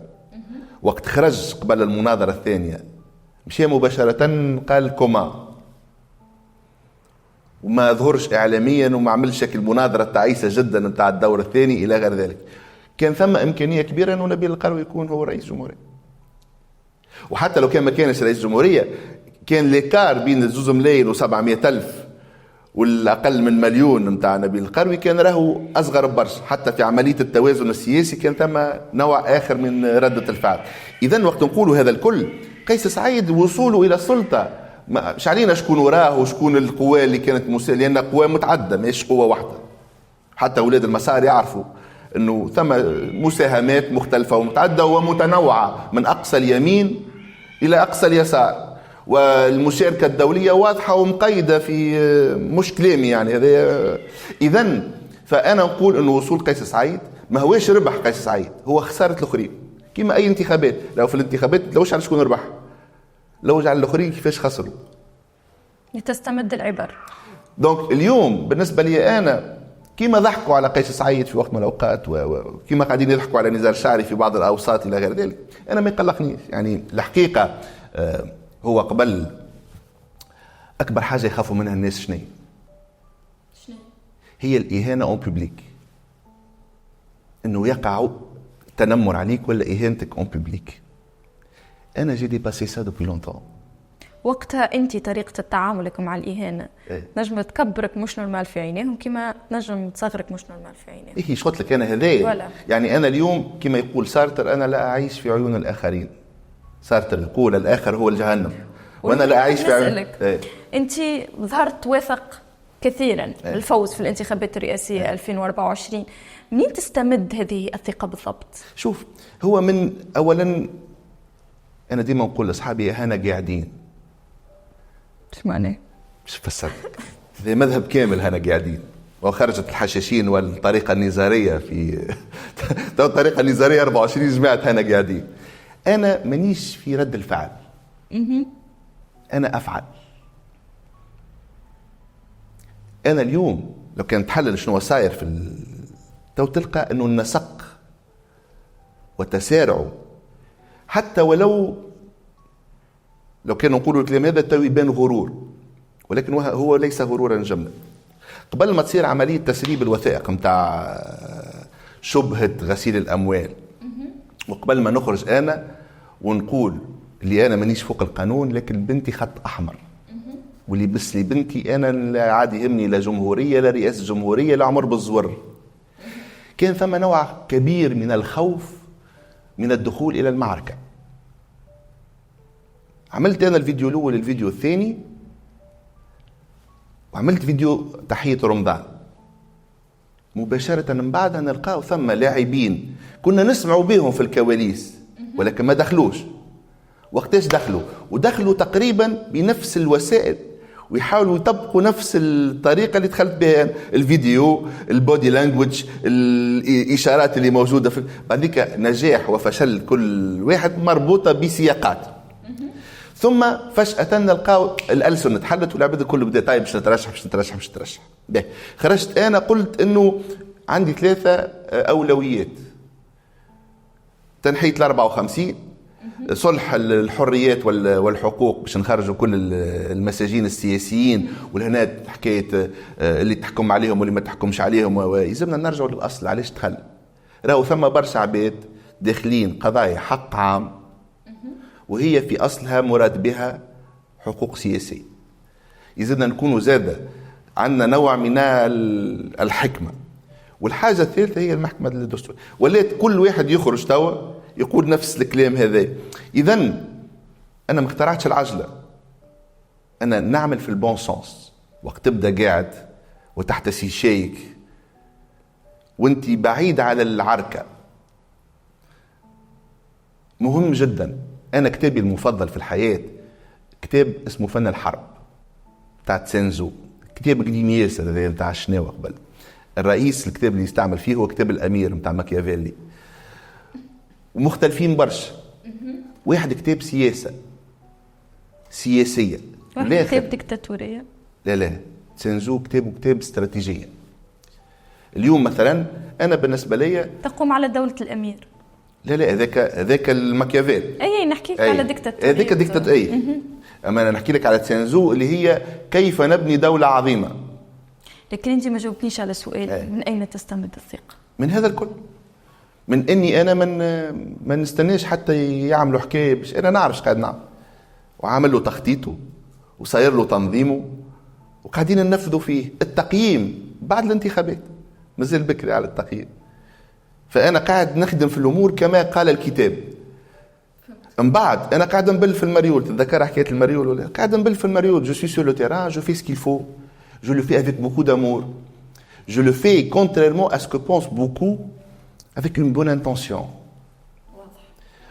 [SPEAKER 1] وقت خرج قبل المناظرة الثانية مشي مباشرة قال كوما وما ظهرش إعلاميا وما عملش شكل مناظرة تعيسة جدا نتاع الدور الثاني إلى غير ذلك، كان ثم إمكانية كبيرة أنه نبيل القروي يكون هو رئيس جمهورية. وحتى لو كان ما كانش رئيس جمهورية كان ليكار بين الزوز ملايين و700,000 والأقل من 1,000,000 متاع نبيل القروي كان راهو أصغر برشا. حتى في عملية التوازن السياسي كان ثم نوع آخر من ردة الفعل. إذن وقت نقولوا هذا الكل، قيس سعيد وصوله إلى السلطة مش علينا شكون وراه وشكون القوى اللي كانت لأن قوى متعددة مش قوة واحدة. حتى أولاد المسار يعرفوا أنه ثم مساهمات مختلفة ومتعددة ومتنوعة من أقصى اليمين إلى أقصى اليسار، والمشاركة الدولية واضحة ومقيدة في مش كلامي يعني هذا. إذن فأنا نقول أنه وصول قيس سعيد ما هواش ربح قيس سعيد، هو خسارة الآخرين كما أي انتخابات. لو في الانتخابات لوش على شكون ربح، لوش على الآخرين كيفاش خسروا،
[SPEAKER 2] لتستمد العبر.
[SPEAKER 1] دونك اليوم بالنسبة لي أنا كما ضحكوا على قيس سعيد في وقت من الأوقات وكما قاعدين يضحكوا على نزار شعري في بعض الأوساط إلى غير ذلك، أنا ما يقلقنيش. يعني الحقيقة هو قبل أكبر حاجة يخافوا منها الناس شنو هي الإهانة أون بوبليك، إنه يقع تنمر عليك ولا إهانتك أون بوبليك. أنا جي ديباسي سا دوبي لونتون.
[SPEAKER 2] وقتها أنت طريقة تعاملك مع الإهانة نجم تكبرك مش نورمال في عينيهم كما نجم تصغرك مش نورمال في عينيهم.
[SPEAKER 1] إيه شو قلت لك أنا هذايا يعني أنا اليوم كما يقول سارتر أنا لا أعيش في عيون الآخرين. سارتر يقول الآخر هو الجهنم وأنا لا أعيش في عيون.
[SPEAKER 2] أنت ظهرت واثق كثيرا بالفوز في الانتخابات الرئاسية 2024. منين تستمد هذه الثقة بالضبط؟
[SPEAKER 1] شوف هو من أولا أنا ديما نقول لأصحابي هنا قاعدين.
[SPEAKER 2] شو معناه؟
[SPEAKER 1] مش فسرت هذا مذهب كامل هنا قاعدين، وخرجت الحشاشين والطريقة النزارية في الطريقة النزارية 24 جماعة هنا قاعدين. أنا منيش في رد الفعل، أنا أفعل. أنا اليوم لو كان تحلل شنو صاير في تو تلقى أنه النسق وتسارعه حتى ولو كانوا نقولوا الكلام هذا تو يبان غرور، ولكن هو ليس غرورا جملا. قبل ما تصير عملية تسريب الوثائق متاع شبهة غسيل الأموال، وقبل ما نخرج أنا ونقول اللي انا مانيش فوق القانون، لكن بنتي خط احمر، واللي بس لي بنتي انا لا عادي يهمني لا جمهوريه لا رئاسه جمهوريه لا عمر بالزور. كان ثم نوع كبير من الخوف من الدخول الى المعركه. عملت انا الفيديو الاول الفيديو الثاني، وعملت فيديو تحيه رمضان. مباشره من بعدها نلقاو ثم لاعبين كنا نسمعوا بهم في الكواليس ولكن ما دخلوش. وقتاش دخلوا؟ ودخلوا تقريبا بنفس الوسائل ويحاولوا يطبقوا نفس الطريقه اللي دخلت بها الفيديو، البودي لانجويج، الاشارات اللي موجوده في بعديك. نجاح وفشل كل واحد مربوطه بسياقات. ثم فجاه نلقاو الالسن تحلت والعباد الكل بدا طيب باش نترشح. خرجت انا قلت انه عندي 3 اولويات: تنحيه 54، صلح الحريات والحقوق باش نخرجوا كل المساجين السياسيين، ولهنا حكايه اللي تحكم عليهم واللي ما تحكمش عليهم، ويلزمنا نرجعوا للاصل. علاش دخل؟ راهو ثم برشا عباد داخلين قضايا حق عام وهي في اصلها مراد بها حقوق سياسيه. يزيدنا نكونوا زاده عندنا نوع من الحكمه. والحاجه الثالثه هي المحكمه الدستوريه. ولات كل واحد يخرج توا يقول نفس الكلام هذا. إذن أنا ما اخترعتش العجلة، أنا نعمل في البون سونس. وقت تبدأ قاعد وتحت شيك وانت بعيد على العركة مهم جدا. أنا كتابي المفضل في الحياة كتاب اسمه فن الحرب بتاع تسينزو، كتاب قديم ياسر هذا بتاع الشناوة قبل. الرئيس الكتاب اللي يستعمل فيه هو كتاب الأمير بتاع ماكيافيلي، ومختلفين برشا. واحد كتاب سياسية،
[SPEAKER 2] واحد كتاب ديكتاتورية.
[SPEAKER 1] لا تسنزو كتاب استراتيجية. اليوم مثلا أنا بالنسبة لي
[SPEAKER 2] تقوم على دولة الأمير.
[SPEAKER 1] لا هذاك الماكيافيل.
[SPEAKER 2] أي نحكي لك على ديكتاتورية.
[SPEAKER 1] هذيك ديكتاتورية. أما أنا نحكي لك على تسنزو اللي هي كيف نبني دولة عظيمة.
[SPEAKER 2] لكن أنت ما جاوبتنيش على سؤال من أين تستمد الثقة؟
[SPEAKER 1] من هذا الكل. من اني انا ما نستناش حتى يعملوا حكايه باش انا نعرف قاعد نعمل، وعامل له تخطيطه وصاير له تنظيمه وقاعدين ننفذوا فيه. التقييم بعد الانتخابات مازال بكري على التقييم. فانا قاعد نخدم في الامور كما قال الكتاب. من بعد انا قاعد نبل في المريول. تتذكر حكايه المريول ولا؟ قاعد نبل في المريول. جو سوي سور لو تيران، جو في سكيل فو، جو لو في افيك بوكو دامور، جو لو في كونتريرمون ا سكو بونس بوكو avec une bonne intention.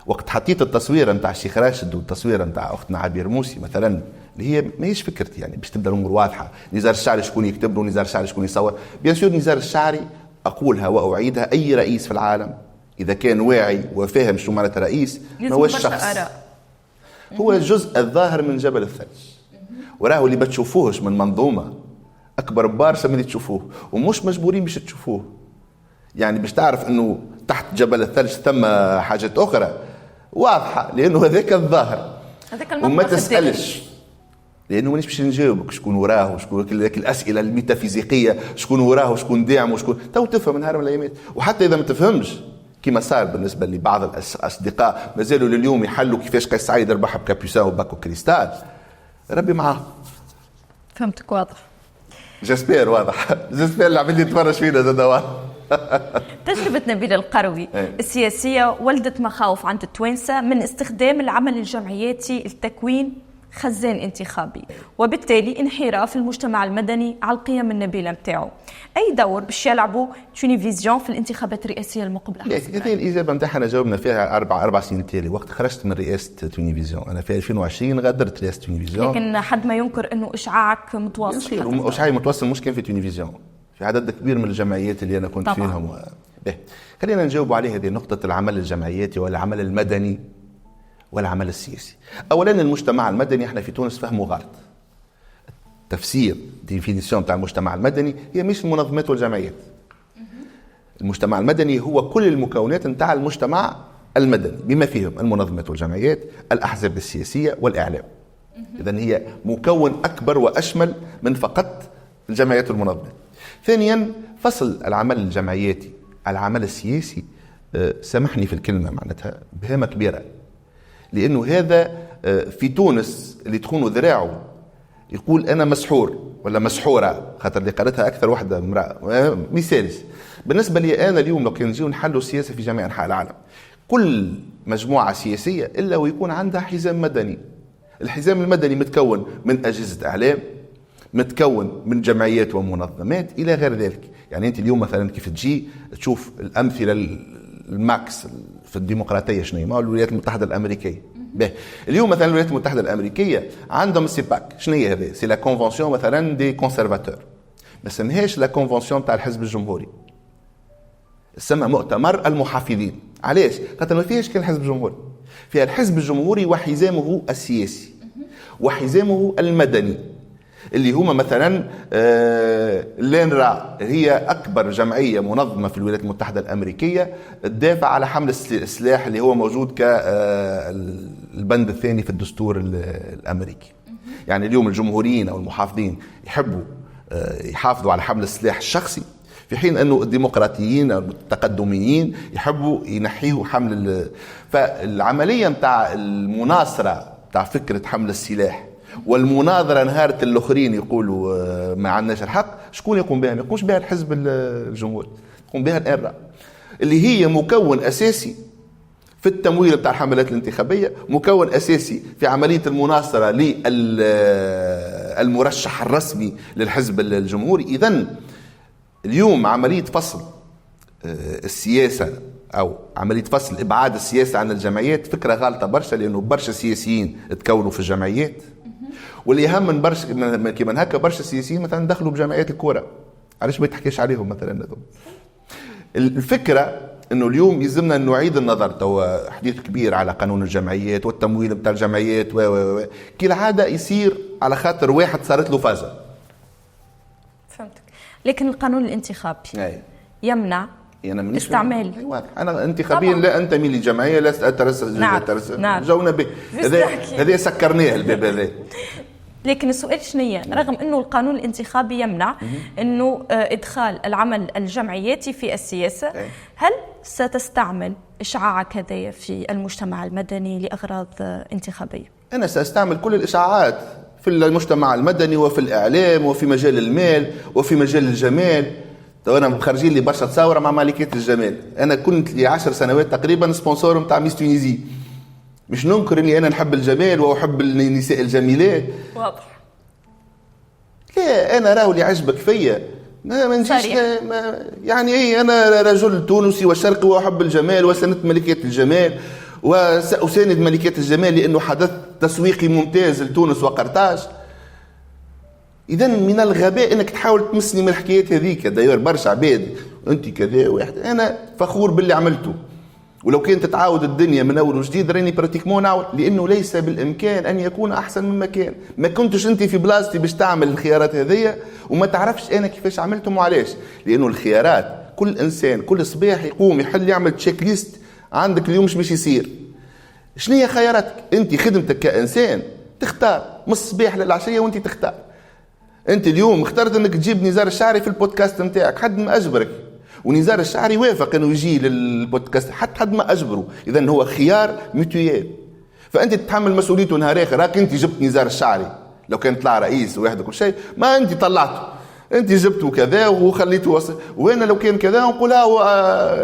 [SPEAKER 1] وقت حطيت التصويره نتاع الشيخ راشد والتصويره نتاع اختنا عبير موسي مثلا اللي هي ماهيش فكرتي، يعني باش تبدا الامور واضحه. نزار الشعري شكون يكتب له، نزار الشعري شكون يصور. بيان سور نزار الشعري اقولها واعيدها، اي رئيس في العالم اذا كان واعي وفاهم شو معناتها رئيس ما هو الشخص، هو الجزء الظاهر من جبل الثلج. وراه اللي بتشوفوهش من منظومه اكبر برشا من اللي تشوفوه، ومش مجبورين باش تشوفوه. يعني باش تعرف انه تحت جبل الثلج ثم حاجات اخرى واضحه، لانه هذاك الظاهر. وما تسالش لانه مانيش باش نجاوبك شكون وراه وشكون الاسئله الميتافيزيقيه، شكون وراه وشكون داعم وشكون تو تفهم نهار من الايامات. وحتى اذا ما تفهمش كما صار بالنسبه لبعض الاصدقاء مازالوا لليوم يحلوا كيفاش قيس سعيد ربح بكابيوسان وباكو كريستال، ربي معاه.
[SPEAKER 2] فهمتك واضح.
[SPEAKER 1] جاسبير واضح. جاسبير اللي عمل لي يتفرج فينا زاد واضح.
[SPEAKER 2] تجربة نبيل القروي السياسية ولدت مخاوف عند التوانسة من استخدام العمل الجمعياتي لتكوين خزان انتخابي، وبالتالي انحراف المجتمع المدني على القيم النبيلة متاعه. أي دور باش يلعبوا تونيفيزيون في الانتخابات الرئاسية المقبلة؟
[SPEAKER 1] هذه الإجابة نتاعنا جاوبنا فيها أربع سنين تالي وقت خرجت من رئاسة تونيفيزيون. أنا في 2020 غادرت رئاسة تونيفيزيون.
[SPEAKER 2] لكن حد ما ينكر أنه إشعاعك متواصل.
[SPEAKER 1] إشعاعي متواصل مش كان في تونيفيزيون، في عدد كبير من الجمعيات اللي أنا كنت طبعا فيهم. خلينا نجاوب عليه هذه نقطة العمل الجمعياتي والعمل المدني والعمل السياسي. أولا المجتمع المدني احنا في تونس فهمه غلط. تفسير ديفينيسيون تاع المجتمع المدني هي مش المنظمات والجمعيات. المجتمع المدني هو كل المكونات نتاع المجتمع المدني بما فيهم المنظمات والجمعيات، الأحزاب السياسية والإعلام. إذن هي مكون أكبر وأشمل من فقط الجمعيات والمنظمات. ثانيا فصل العمل الجمعياتي العمل السياسي سامحني في الكلمة معناتها بهامة كبيرة. لأنه هذا في تونس اللي تخونوا ذراعه يقول أنا مسحور ولا مسحورة، خاطر اللي قالتها أكثر واحدة امرأة مثالي. بالنسبة لي أنا اليوم لو كان نجيو نحلوا السياسة في جميع أنحاء العالم، كل مجموعة سياسية إلا ويكون عندها حزام مدني. الحزام المدني متكون من أجهزة إعلام، متكون من جمعيات ومنظمات إلى غير ذلك. يعني أنت اليوم مثلا كيف تجي تشوف الأمثلة الماكس في الديمقراطية شنو هي؟ الولايات المتحدة الأمريكية. اليوم مثلا الولايات المتحدة الأمريكية عندهم السيباك، شنو هي هذه؟ سي لا كونفنسيون مثلا دي كونسيرفاتور، ما سمهاش لا كونفنسيون تاع الحزب الجمهوري، اسمها مؤتمر المحافظين. علاش؟ خاطر ما فيهاش كان الحزب الجمهوري، فيها الحزب الجمهوري وحزامه السياسي وحزامه المدني اللي هما مثلا لينرا هي أكبر جمعية منظمة في الولايات المتحدة الأمريكية تدافع على حمل السلاح اللي هو موجود كالبند الثاني في الدستور الأمريكي. يعني اليوم الجمهوريين أو المحافظين يحبوا يحافظوا على حمل السلاح الشخصي، في حين أنه الديمقراطيين أو التقدميين يحبوا ينحيوا حمل فالعملية متاع المناصرة متاع فكرة حمل السلاح والمناظرة نهارة الأخرين يقولوا ما عندناش الحق، شكون يقوم بها؟ ما يقومش بها الحزب الجمهوري، يقوم بها الإنرا اللي هي مكون أساسي في التمويل بتاع الحملات الانتخابية، مكون أساسي في عملية المناصرة للمرشح الرسمي للحزب الجمهوري. إذن اليوم عملية فصل السياسة أو عملية فصل إبعاد السياسة عن الجمعيات فكرة غالطة برشا، لأنه برشا سياسيين تكونوا في الجمعيات، واللي أهم من برشا كمان هكا برشا سياسيين مثلا دخلوا بجمعيات الكورة، علاش ما يتحكيش عليهم مثلا؟ الفكرة انه اليوم يلزمنا نعيد النظر. توا حديث كبير على قانون الجمعيات والتمويل بتاع الجمعيات كالعادة يصير على خاطر واحد صارت له فازة.
[SPEAKER 2] فهمتك. لكن القانون الانتخابي يمنع استعمال.
[SPEAKER 1] أيوة. أنا انتخابيا لا أنتمي لجمعية، لا أترسل.
[SPEAKER 2] نعم.
[SPEAKER 1] جونا به هذا سكرناه الباب هذا.
[SPEAKER 2] لكن السؤال شنية؟ رغم أنه القانون الانتخابي يمنع أنه إدخال العمل الجمعياتي في السياسة، هل ستستعمل إشعاعك هذا في المجتمع المدني لأغراض انتخابية؟
[SPEAKER 1] أنا سأستعمل كل الإشعاعات في المجتمع المدني وفي الإعلام وفي مجال المال وفي مجال الجمال. أنا مخرجين لي برشا تصاورة مع ملكات الجمال. أنا كنت لي 10 سنوات تقريبا سبونسور متاع ميس تونيزي. مش ننكر اني انا نحب الجمال واحب النساء الجميلات،
[SPEAKER 2] واضح.
[SPEAKER 1] لا انا راهو اللي عجبك فيا ما نجيش يعني ايه. انا رجل تونسي وشرقي واحب الجمال وساند ملكات الجمال وسأساند ملكات الجمال لانه حدث تسويقي ممتاز لتونس وقرطاج. اذا من الغباء انك تحاول تمسني من الحكايات هذيك. داير برشا عباد انت كذا واحد، انا فخور باللي عملته، ولو كانت تتعاود الدنيا من اول وجديد راني براتيكمون نعاود، لانه ليس بالامكان ان يكون احسن مما كان. ما كنتش انت في بلاصتي باش تعمل الخيارات هذيا وما تعرفش انا كيفاش عملتهم وعلاش. لانه الخيارات كل انسان كل صباح يقوم يحل يعمل تشيك ليست. عندك اليوم مش يصير شنو هي خياراتك؟ انت خدمتك كانسان تختار من الصباح للعشيه وانت تختار. انت اليوم اخترت انك تجيب نزار الشعري في البودكاست نتاعك، حد ما اجبرك، ونزار الشعري وافق انه يجي للبودكاست، حد ما اجبره. اذا هو خيار ميتويال، فانت تتحمل مسؤوليته نهار اخر. راك انت جبت نزار الشعري، لو كان طلع رئيس واحد وكل شيء ما انت طلعته، انت جبته كذا وخليته وصل. وانا لو كان كذا نقولها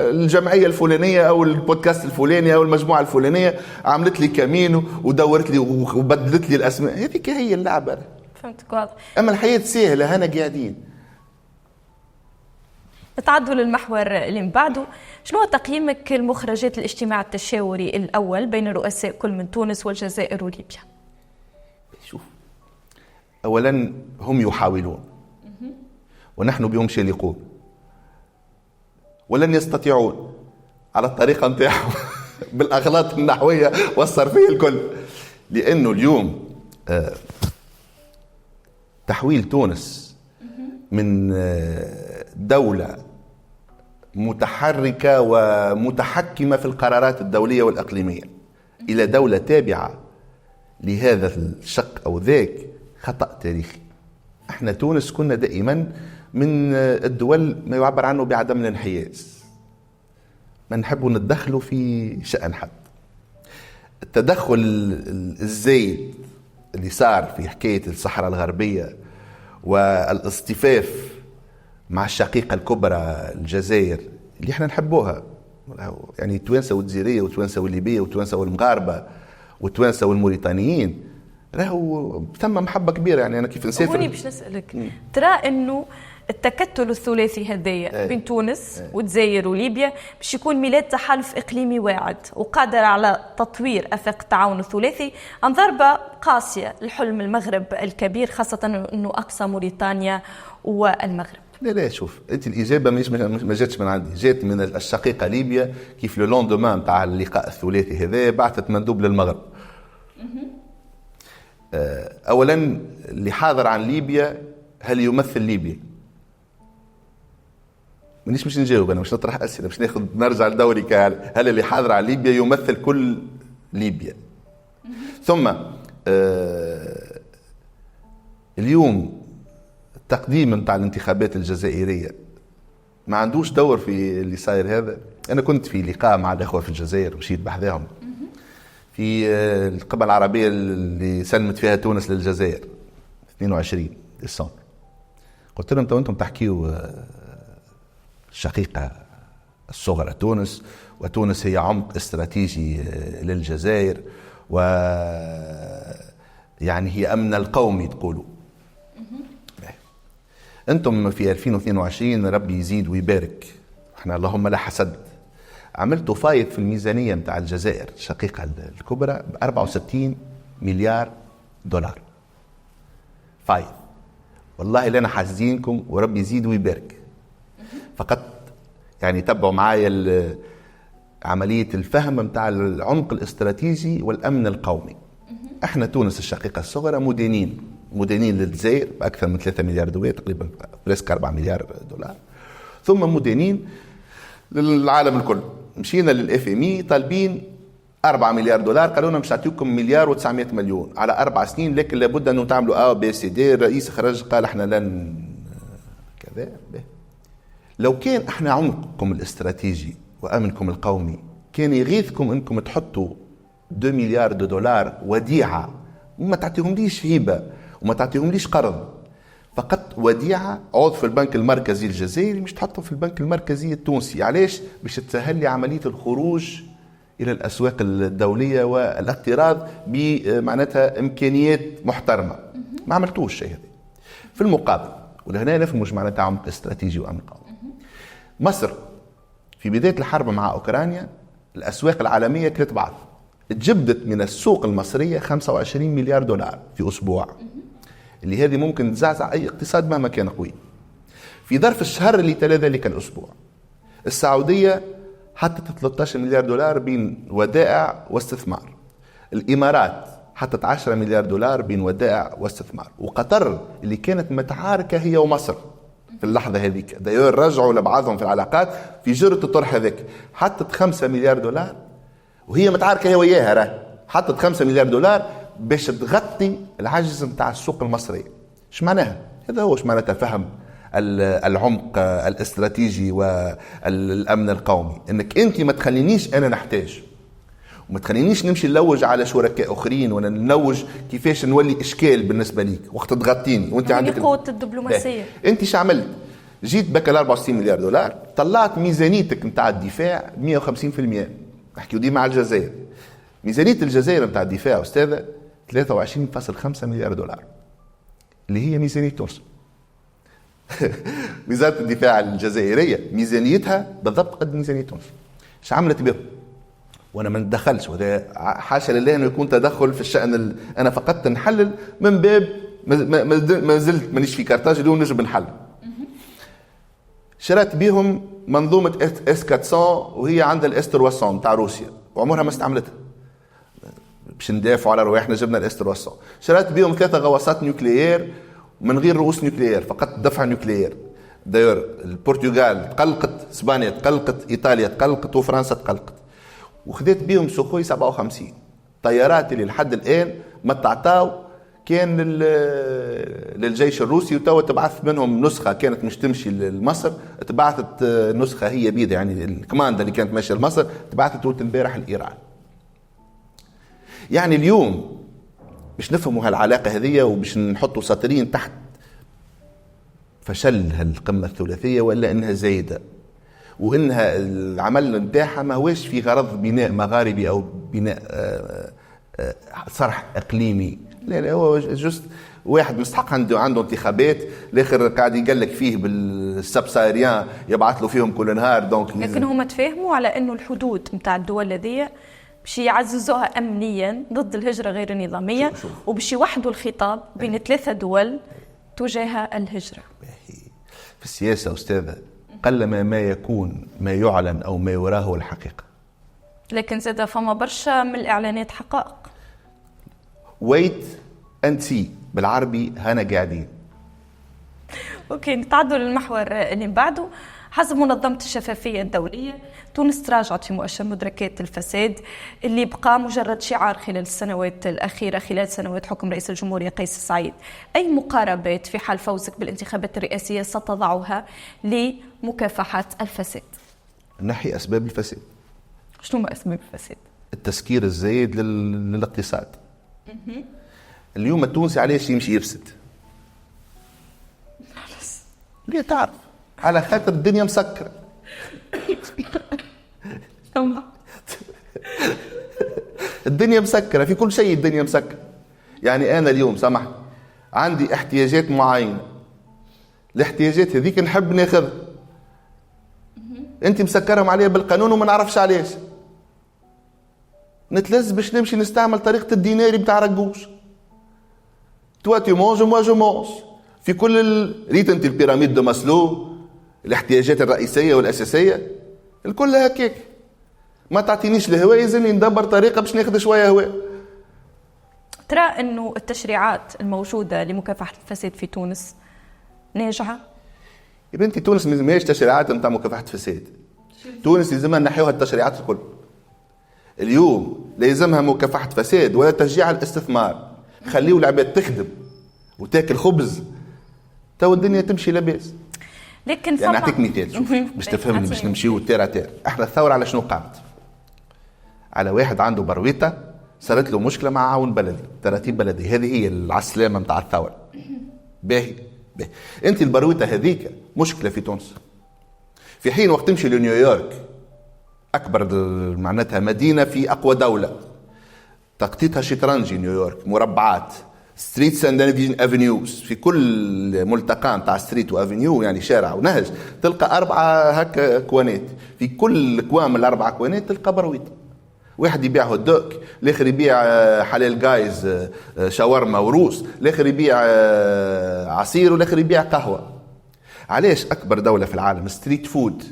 [SPEAKER 1] الجمعيه الفلانيه او البودكاست الفلاني او المجموعه الفلانيه عملت لي كمين ودورت لي وبدلت لي الاسماء. هذيك هي اللعبه.
[SPEAKER 2] فهمتك واضح.
[SPEAKER 1] اما الحياه سهله، هنا قاعدين.
[SPEAKER 2] نتعدوا للمحور اللي من بعده. شنو تقييمك المخرجات الاجتماع التشاوري الأول بين رؤساء كل من تونس والجزائر وليبيا؟
[SPEAKER 1] شوف، أولا هم يحاولون ونحن بهم شالقون ولن يستطيعون على الطريقة نتاعهم بالأغلاط النحوية والصرفية الكل. لأنه اليوم تحويل تونس من دولة متحركة ومتحكمة في القرارات الدولية والإقليمية إلى دولة تابعة لهذا الشق أو ذاك خطأ تاريخي. احنا تونس كنا دائما من الدول ما يعبر عنه بعدم الانحياز، ما نحبوا ندخلوا في شأن حد. التدخل الزايد اللي صار في حكاية الصحراء الغربية والاصطفاف مع الشقيقة الكبرى الجزائر اللي احنا نحبوها، يعني توانسة والجزائرية وتوانسة والليبية وتوانسة والمغاربة وتوانسة والموريتانيين، راهو ثم محبة كبيرة. يعني أنا كيف نسافر
[SPEAKER 2] هوني باش نسألك، ترى إنه التكتل الثلاثي هذايا بين تونس والجزائر وليبيا باش يكون ميلاد تحالف إقليمي واعد وقادر على تطوير آفاق التعاون الثلاثي عن ضربة قاسية لحلم المغرب الكبير، خاصة إنه أقصى موريتانيا والمغرب.
[SPEAKER 1] لا شوف انت الاجابه ما جاتش من عندي، جات من الشقيقه ليبيا. كيف لو لوندومان تاع اللقاء الثلاثي هذا بعثت مندوب للمغرب. اولا اللي حاضر عن ليبيا هل يمثل ليبيا؟ مانيش مش نجاوب، انا مش نطرح اسئله، مش ناخذ نرجع لدوري هل اللي حاضر عن ليبيا يمثل كل ليبيا؟ ثم اليوم التقديم نتاع الانتخابات الجزائريه ما عندوش دور في اللي صاير هذا. انا كنت في لقاء مع الاخوه في الجزائر ومشيت بحذاهم في القمه العربيه اللي سلمت فيها تونس للجزائر 22 ديسمبر. قلت لهم انتم تحكيوا الشقيقه الصغرى تونس، وتونس هي عمق استراتيجي للجزائر، و يعني هي امن القومي تقولوا. انتم في 2022 ربي يزيد ويبارك، احنا اللهم لا حسد، عملتوا فايض في الميزانيه نتاع الجزائر الشقيقه الكبرى ب 64 مليار دولار فايض. والله لنا حاسدينكم وربي يزيد ويبارك. فقط يعني تبعوا معايا عمليه الفهم نتاع العمق الاستراتيجي والامن القومي. احنا تونس الشقيقه الصغرى مدينين للجزائر بأكثر من 3 مليار دولار، تقريبا بريسك 4 مليار دولار، ثم مدينين للعالم الكل. مشينا للاف ام اي طالبين 4 مليار دولار، قالوا لنا مش نعطيكم مليار و900 مليون على 4 سنين، لكن لابد أن تعملوا بي سي دي. الرئيس خرج قال احنا لن كذا. لو كان احنا عمقكم الاستراتيجي وأمنكم القومي كان يغيثكم انكم تحطوا 2 مليار دولار وديعة، وما تعطيهم ليش هبة وما تعطيهم ليش قرض، فقط وديعة عوض في البنك المركزي الجزائري، مش تحطهم في البنك المركزي التونسي. علاش؟ باش تسهل لي عملية الخروج إلى الأسواق الدولية والاقتراض بمعناتها إمكانيات محترمة. ما عملتوش شيء هذا. في المقابل، ولهنا نفهم مش معناتها عمق استراتيجي وأمن قومي، مصر في بداية الحرب مع أوكرانيا الأسواق العالمية كانت بعض، تجبدت من السوق المصرية 25 مليار دولار في أسبوع، اللي هذه ممكن تزعزع أي اقتصاد مهما كان قوي. في ظرف الشهر اللي تلا ذلك الأسبوع السعودية حطت 13 مليار دولار بين ودائع واستثمار، الإمارات حطت 10 مليار دولار بين ودائع واستثمار، وقطر اللي كانت متعاركة هي ومصر في اللحظة هذيك، دايور رجعوا لبعضهم في العلاقات في جرة الطرح هذيك، حطت 5 مليار دولار وهي متعاركة هي وياها، راه حطت 5 مليار دولار باش تغطي العجز نتاع السوق المصري. ايش معناها؟ هذا هو ايش معناتها فهم العمق الاستراتيجي والامن القومي، انك انت ما تخلينيش انا نحتاج، وما تخلينيش نمشي نلوج على شركاء اخرين ولا نلوج كيفاش نولي اشكال بالنسبه ليك وقت تغطيني وانت عندك
[SPEAKER 2] قوة الدبلوماسيه.
[SPEAKER 1] انت شو عملت؟ جيت بك 64 مليار دولار، طلعت ميزانيتك نتاع الدفاع 150%. نحكيو ديما على الجزائر، ميزانيه الجزائر نتاع الدفاع استاذه 23.5 مليار دولار اللي هي ميزانيه تونس. وزاره الدفاع الجزائريه ميزانيتها بالضبط قد ميزانيه تونس. ايش عملت بهم؟ وانا ما ندخلش، وهذا حاشا لله انه يكون تدخل في الشان انا فقط نحلل من باب ما زلت مانيش في كارتاج اليوم نجم نحلل. شرات بهم منظومه اس 400 وهي عندها الاس 300 تاع روسيا وعمرها ما استعملتها. باش ندافعوا على رواحنا جبنا الاس 300. شرات بهم 3 غواصات نوكليير من غير رؤوس نوكليير، فقط دفع نوكليير. داير البرتغال تقلقت، اسبانيا تقلقت، ايطاليا تقلقت، وفرنسا تقلقت. وخذت بهم سوخوي 57 طيارات اللي لحد الان ما تعطاو كان للجيش الروسي، وتوا تبعث منهم نسخه كانت مش تمشي لمصر، تبعثت نسخه هي بيد يعني الكماندا اللي كانت ماشيه لمصر تبعثت ولت امبارح لايران. يعني اليوم باش نفهموا هالعلاقة هذه وباش نحطوا سطرين تحت فشل هالقمة الثلاثية ولا انها زايدة، وانها العمل نتاعها ما هوش في غرض بناء مغاربي او بناء صرح اقليمي، لا هو جست واحد مستحق عنده انتخابات، الاخر قاعد يقلك فيه بالسبسايريان يبعث له فيهم كل نهار. دونك
[SPEAKER 2] لكن هما تفاهموا على انه الحدود نتاع الدول هذه باش يعززوها امنيا ضد الهجره غير النظاميه، وباش يوحدوا الخطاب بين 3 دول تجاه الهجره.
[SPEAKER 1] في السياسه استاذه قلما ما يكون ما يعلن او ما يراه الحقيقه،
[SPEAKER 2] لكن زاد فما برشا من الاعلانات حقائق.
[SPEAKER 1] ويت اند سي بالعربي، هنا قاعدين.
[SPEAKER 2] اوكي، نتعدوا للمحور اللي بعده. حسب منظمة الشفافية الدولية، تونس تراجعت في مؤشر مدركات الفساد اللي بقى مجرد شعار خلال السنوات الأخيرة، خلال سنوات حكم رئيس الجمهورية قيس سعيد. أي مقاربات في حال فوزك بالانتخابات الرئاسية ستضعها لمكافحة الفساد؟
[SPEAKER 1] نحي أسباب الفساد.
[SPEAKER 2] شنو ما أسباب الفساد؟
[SPEAKER 1] التسكير الزايد للاقتصاد. اليوم التونسي علاش يمشي يفسد؟ ليه تعرف؟ على خاطر الدنيا مسكرة. الدنيا مسكرة في كل شيء، الدنيا مسكرة. يعني أنا اليوم سامح عندي احتياجات معينة، الاحتياجات هذيك نحب ناخذها، أنت مسكرهم عليها بالقانون وما نعرفش علاش. نتلز باش نمشي نستعمل طريقة الديناري بتاع رجوش. توا تي مونج وموا جو مونج. في كل ريت انت البيراميد دو ماسلو، الاحتياجات الرئيسيه والاساسيه الكل هكاك. ما تعطينيش الهواء، يلزمني ندبر طريقه باش ناخذ شويه هواء.
[SPEAKER 2] ترى انه التشريعات الموجوده لمكافحه الفساد في تونس ناجعه؟
[SPEAKER 1] يا بنتي تونس ماهيش تشريعات نتاع مكافحه الفساد. تونس يلزمها نحيوها التشريعات الكل. اليوم لا يلزمها مكافحه فساد ولا تشجيع الاستثمار. خليوا العباد تخدم وتاكل خبز، تو الدنيا تمشي لاباس.
[SPEAKER 2] لكن
[SPEAKER 1] يعني نعطيك مثال شوف باش تفهمني، باش نمشيو تير تير. احنا الثوره على شنو قامت؟ على واحد عنده برويته صارت له مشكله مع عاون بلدي، تراتيب بلدي، هذه هي العسلامه نتاع الثوره. باهي باهي، انت البرويته هذيك مشكله في تونس، في حين وقت تمشي لنيويورك اكبر معناتها مدينه في اقوى دوله، تخطيطها شطرنجي نيويورك، مربعات، ستريتس اند افينيوز، في كل ملتقى نتاع ستريت وافينيو يعني شارع ونهج تلقى 4 هكا كوانات، في كل كوان من ال4 كوانات تلقى برويته. واحد يبيع هوت دوغ، الاخر يبيع حلال جايز شاورما وروس، الاخر يبيع عصير، والاخر يبيع قهوه. علاش اكبر دوله في العالم ستريت فود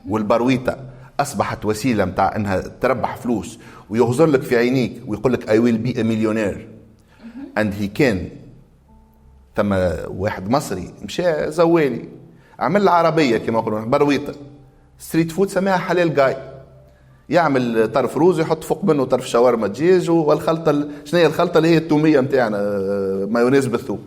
[SPEAKER 1] والبرويته اصبحت وسيله نتاع انها تربح فلوس ويغزر لك في عينيك ويقول لك اي ويل بي ا مليونير اند هي كان. ثم واحد مصري مشى زوالي عمل عربيه كما يقولون برويته ستريت فود، سماها حلال جاي، يعمل طرف روز يحط فوق منه طرف شاورما دجاج والخلطه. شنو هي الخلطه؟ اللي هي التوميه نتاعنا، مايونيز بالثوم.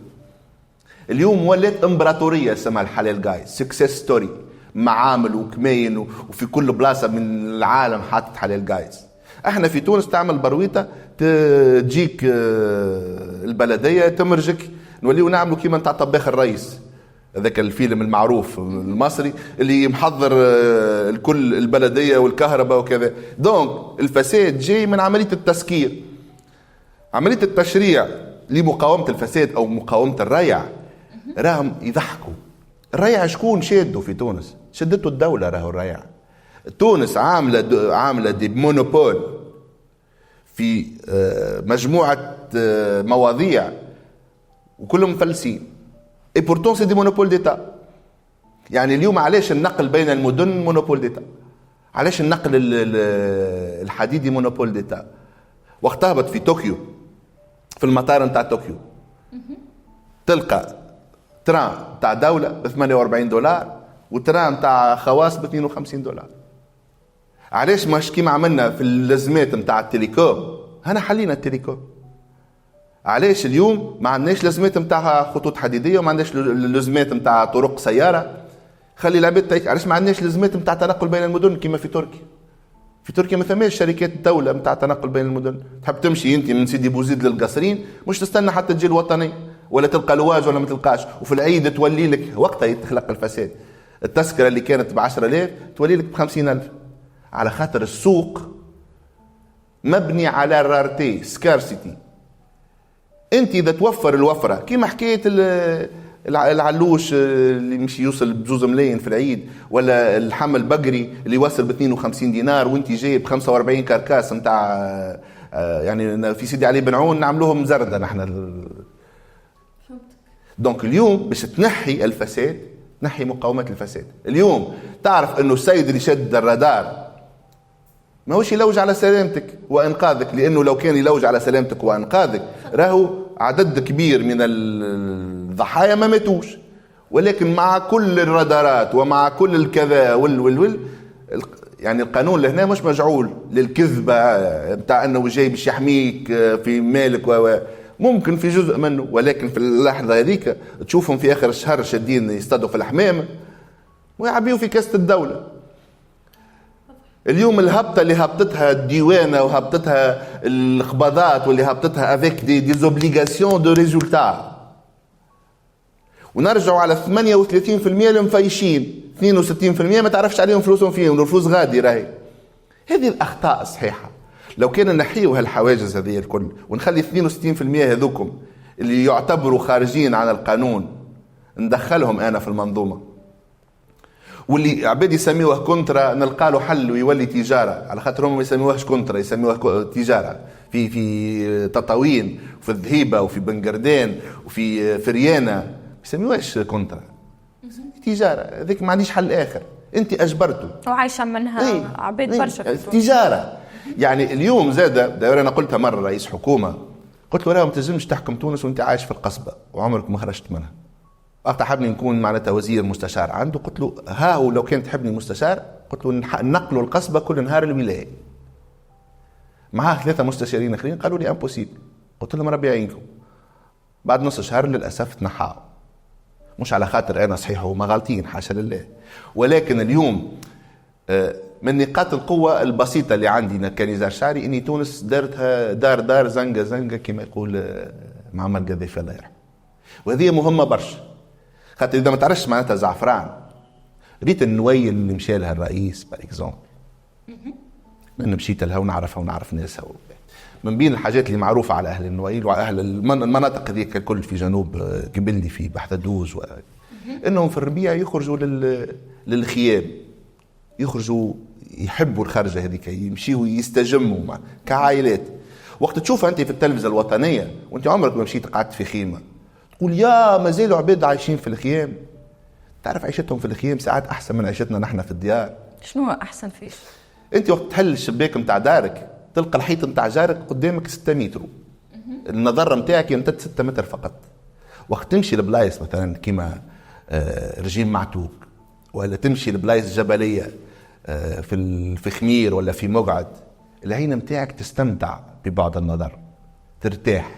[SPEAKER 1] اليوم ولات امبراطوريه اسمها الحلال جاي، سكسس ستوري، معامل وكمين وفي كل بلاصه من العالم حاطط حلال جايز. احنا في تونس تعمل برويته تجيك البلديه تمرجك، نوليو نعملوا كيما نتاع طباخ الرئيس، هذاك الفيلم المعروف المصري اللي محضر الكل البلديه والكهرباء وكذا. دونك الفساد جاي من عمليه التسكير، عمليه التشريع لمقاومه الفساد او مقاومه الريع. راهم يضحكوا. الريع شكون شاده في تونس؟ شدته الدوله. راهو الريع تونس عامله دي مونوبول في مجموعه مواضيع وكلهم مفلسين. اي بورتون سي دي مونوبول ديتا. يعني اليوم علاش النقل بين المدن مونوبول ديتا؟ علاش النقل الحديدي مونوبول ديتا؟ وقت هبط في طوكيو في المطار نتاع طوكيو تلقى تران نتاع دوله ب $48 وتران نتاع خواص ب $52. علاش مش كيما عملنا في اللازمات نتاع التليكوم؟ هنا حلينا التليكوم. علاش اليوم ما عندناش لازمات نتاع خطوط حديديه وما عندناش لازمات نتاع طرق سياره؟ خلي العباد علاش ما عندناش لازمات نتاع تنقل بين المدن كيما في تركيا؟ في تركيا ما ثماش شركات الدولة متاع تنقل بين المدن. تحب تمشي انت من سيدي بوزيد للقصرين مش تستنى حتى تجي الوطني ولا تلقى لواج ولا ما تلقاش، وفي العيد تولي لك وقتها يتخلق الفساد. التذكرة اللي كانت ب10,000 تولي لك ب50,000 على خاطر السوق مبني على الرارتي سكارسيتي. انت اذا توفر الوفرة كيما حكاية العلوش اللي مشي يوصل ب2 ملايين في العيد، ولا اللحم البقري اللي يوصل ب52 دينار وانت جايب 45 كركاس نتاع يعني في سيدي علي بن عون نعملوهم زردة نحن. دونك اليوم باش تنحي الفساد، تنحي مقاومة الفساد. اليوم تعرف انه السيد اللي شد الرادار ما هوش يلوج على سلامتك وانقاذك، لانه لو كان يلوج على سلامتك وانقاذك راهو عدد كبير من الضحايا ما ماتوش. ولكن مع كل الرادارات ومع كل الكذا يعني القانون لهنا مش مجعول للكذبة بتاع انه جاي باش يحميك في مالك ممكن في جزء منه، ولكن في اللحظة هذيك تشوفهم في اخر الشهر شادين يصطادوا في الحمام ويعبيوا في كاسة الدولة. اليوم الهبطة اللي هبطتها الديوانة وهبطتها الخباضات واللي هبطتها avec des obligations de résultats، ونرجعوا على 38% اللي مفيشين، 62% ما تعرفش عليهم فلوسهم فيهم، الفلوس غادي راهي. هذه الأخطاء الصحيحة لو كان نحيوا هالحواجز هذه الكل ونخلي 62% هذوكم اللي يعتبروا خارجين عن القانون ندخلهم أنا في المنظومة، واللي عباد يسميوه كونترا نلقى له حل ويولي تجارة، على خاطر هم ما يسميوهش كونترا يسميوه تجارة. في تطاوين وفي الذهيبة وفي بنقردان وفي فريانة يسميوهش كونترا، تجارة. هذيك ما عنديش حل آخر، أنت أجبرته
[SPEAKER 2] وعايشة منها عباد برشا
[SPEAKER 1] تجارة. يعني اليوم زاد داير، أنا قلتها مرة رئيس حكومة، قلت له لا ما تنجمش تحكم تونس وأنت عايش في القصبة وعمرك ما خرجت منها. وقت حبني نكون معناتها وزير مستشار عنده، قلت له ها هو لو كان تحبني مستشار قلت له نقلوا القصبة كل نهار الولاية. معاه 3 مستشارين اخرين قالوا لي امبوسيبل، قلت لهم ربي يعينكم. بعد نص شهر للاسف تنحاوا، مش على خاطر انا صحيح وما غالطين حاشا لله، ولكن اليوم من نقاط القوة البسيطة اللي عندي كنزار شعري اني تونس دارتها دار زنقة كما يقول معمر قذافي الله يرحمه. وهذه مهمة برشا، خاطر اذا ما تعرفش معناتها زعفران ريت النوي اللي مشى لها الرئيس باغ اكزومبل، من مشيت لها ونعرفها ونعرف ناسها من بين الحاجات اللي معروفة على اهل النويل واهل المناطق هذيك الكل في جنوب قبلي في بحثدوز انهم في الربيع يخرجوا للخيام، يخرجوا يحبوا الخرجة هذيك، يمشيوا يستجموا كعائلات. وقت تشوف انت في التلفزة الوطنية وانت عمرك ما مشيت قعدت في خيمة تقول يا ما زالوا عباد عايشين في الخيام. تعرف عيشتهم في الخيام ساعات احسن من عيشتنا نحن في الديار.
[SPEAKER 2] شنو احسن فيه؟
[SPEAKER 1] انت وقت تحل الشباك نتاع دارك تلقى الحيط نتاع جارك قدامك 6 متر، النظر نتاعك يمتد 6 متر فقط. وقت تمشي لبلايص مثلا كيما رجيم معتوق، ولا تمشي لبلايص جبليه في خمير ولا في مقعد، العين نتاعك تستمتع ببعد النظر، ترتاح.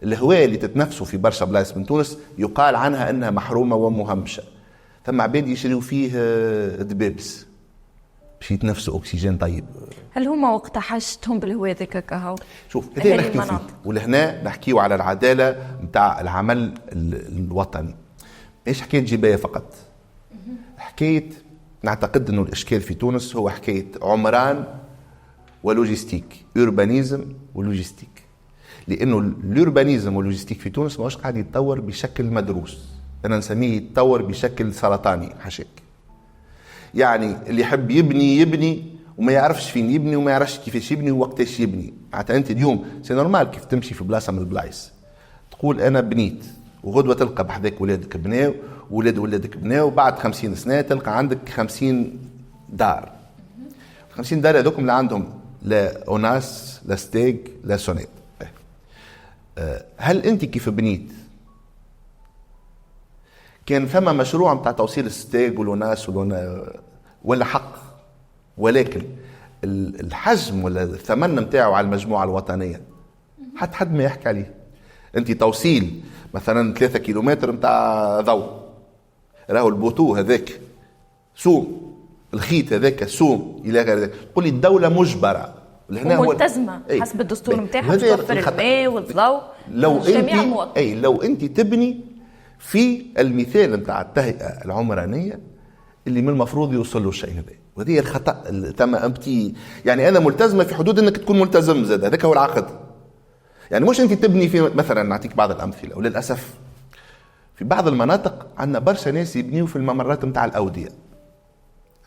[SPEAKER 1] الهواء اللي تتنفسوا في برشا بلايص من تونس يقال عنها انها محرومه ومهمشه، ثم عباد يشريوا فيه دبابس باش يتنفسوا اكسجين طيب.
[SPEAKER 2] هل هما وقت حاجتهم بالهواء ذاك كهو؟
[SPEAKER 1] شوف هذا نحكي فيه، ولهنا نحكيوا على العداله نتاع العمل الوطني. ايش حكايه جبايه فقط؟ حكايه نعتقد انه الاشكال في تونس هو حكايه عمران ولوجيستيك، اوربانيزم ولوجيستيك. لانه اليوربانيزم واللوجيستيك في تونس ماهوش قاعد يتطور بشكل مدروس، انا نسميه يتطور بشكل سرطاني حشاك. يعني اللي يحب يبني وما يعرفش فين يبني وما يعرفش كيفاش يبني ووقتاش يبني. حتى انت اليوم سي نورمال كيف تمشي في بلاصه من البلايص تقول انا بنيت، وغدوه تلقى بحذاك ولادك بناو ولادك بناو، بعد 50 سنه تلقى عندك 50 دار. 50 دار هذوكم اللي عندهم لا اوناس لا ستيغ لا سونيت. هل انت كيف بنيت كان فما مشروع متاع توصيل الستيغ والوناس ولا حق، ولكن الحجم ولا الثمن متاعه على المجموعة الوطنية حد ما يحكي عليه. انت توصيل مثلا 3 كيلومتر متاع ضوء، راهو البوتو هذاك سوم الخيط هذاك سوم الى غير ذلك، تقول لي الدوله مجبره
[SPEAKER 2] وملتزمه حسب الدستور نتاعها توفر الماء والضوء لجميع المواطنين.
[SPEAKER 1] لو انت تبني في المثال نتاع التهيئه العمرانيه اللي من المفروض يوصل له الشيء هذا، وهذه الخطا تم امتي. يعني انا ملتزمه في حدود انك تكون ملتزم، زاد هذاك هو العقد. يعني مش انت تبني في مثلا، نعطيك بعض الامثله، وللاسف في بعض المناطق عندنا برشا ناس يبنيوا في الممرات نتاع الاوديه.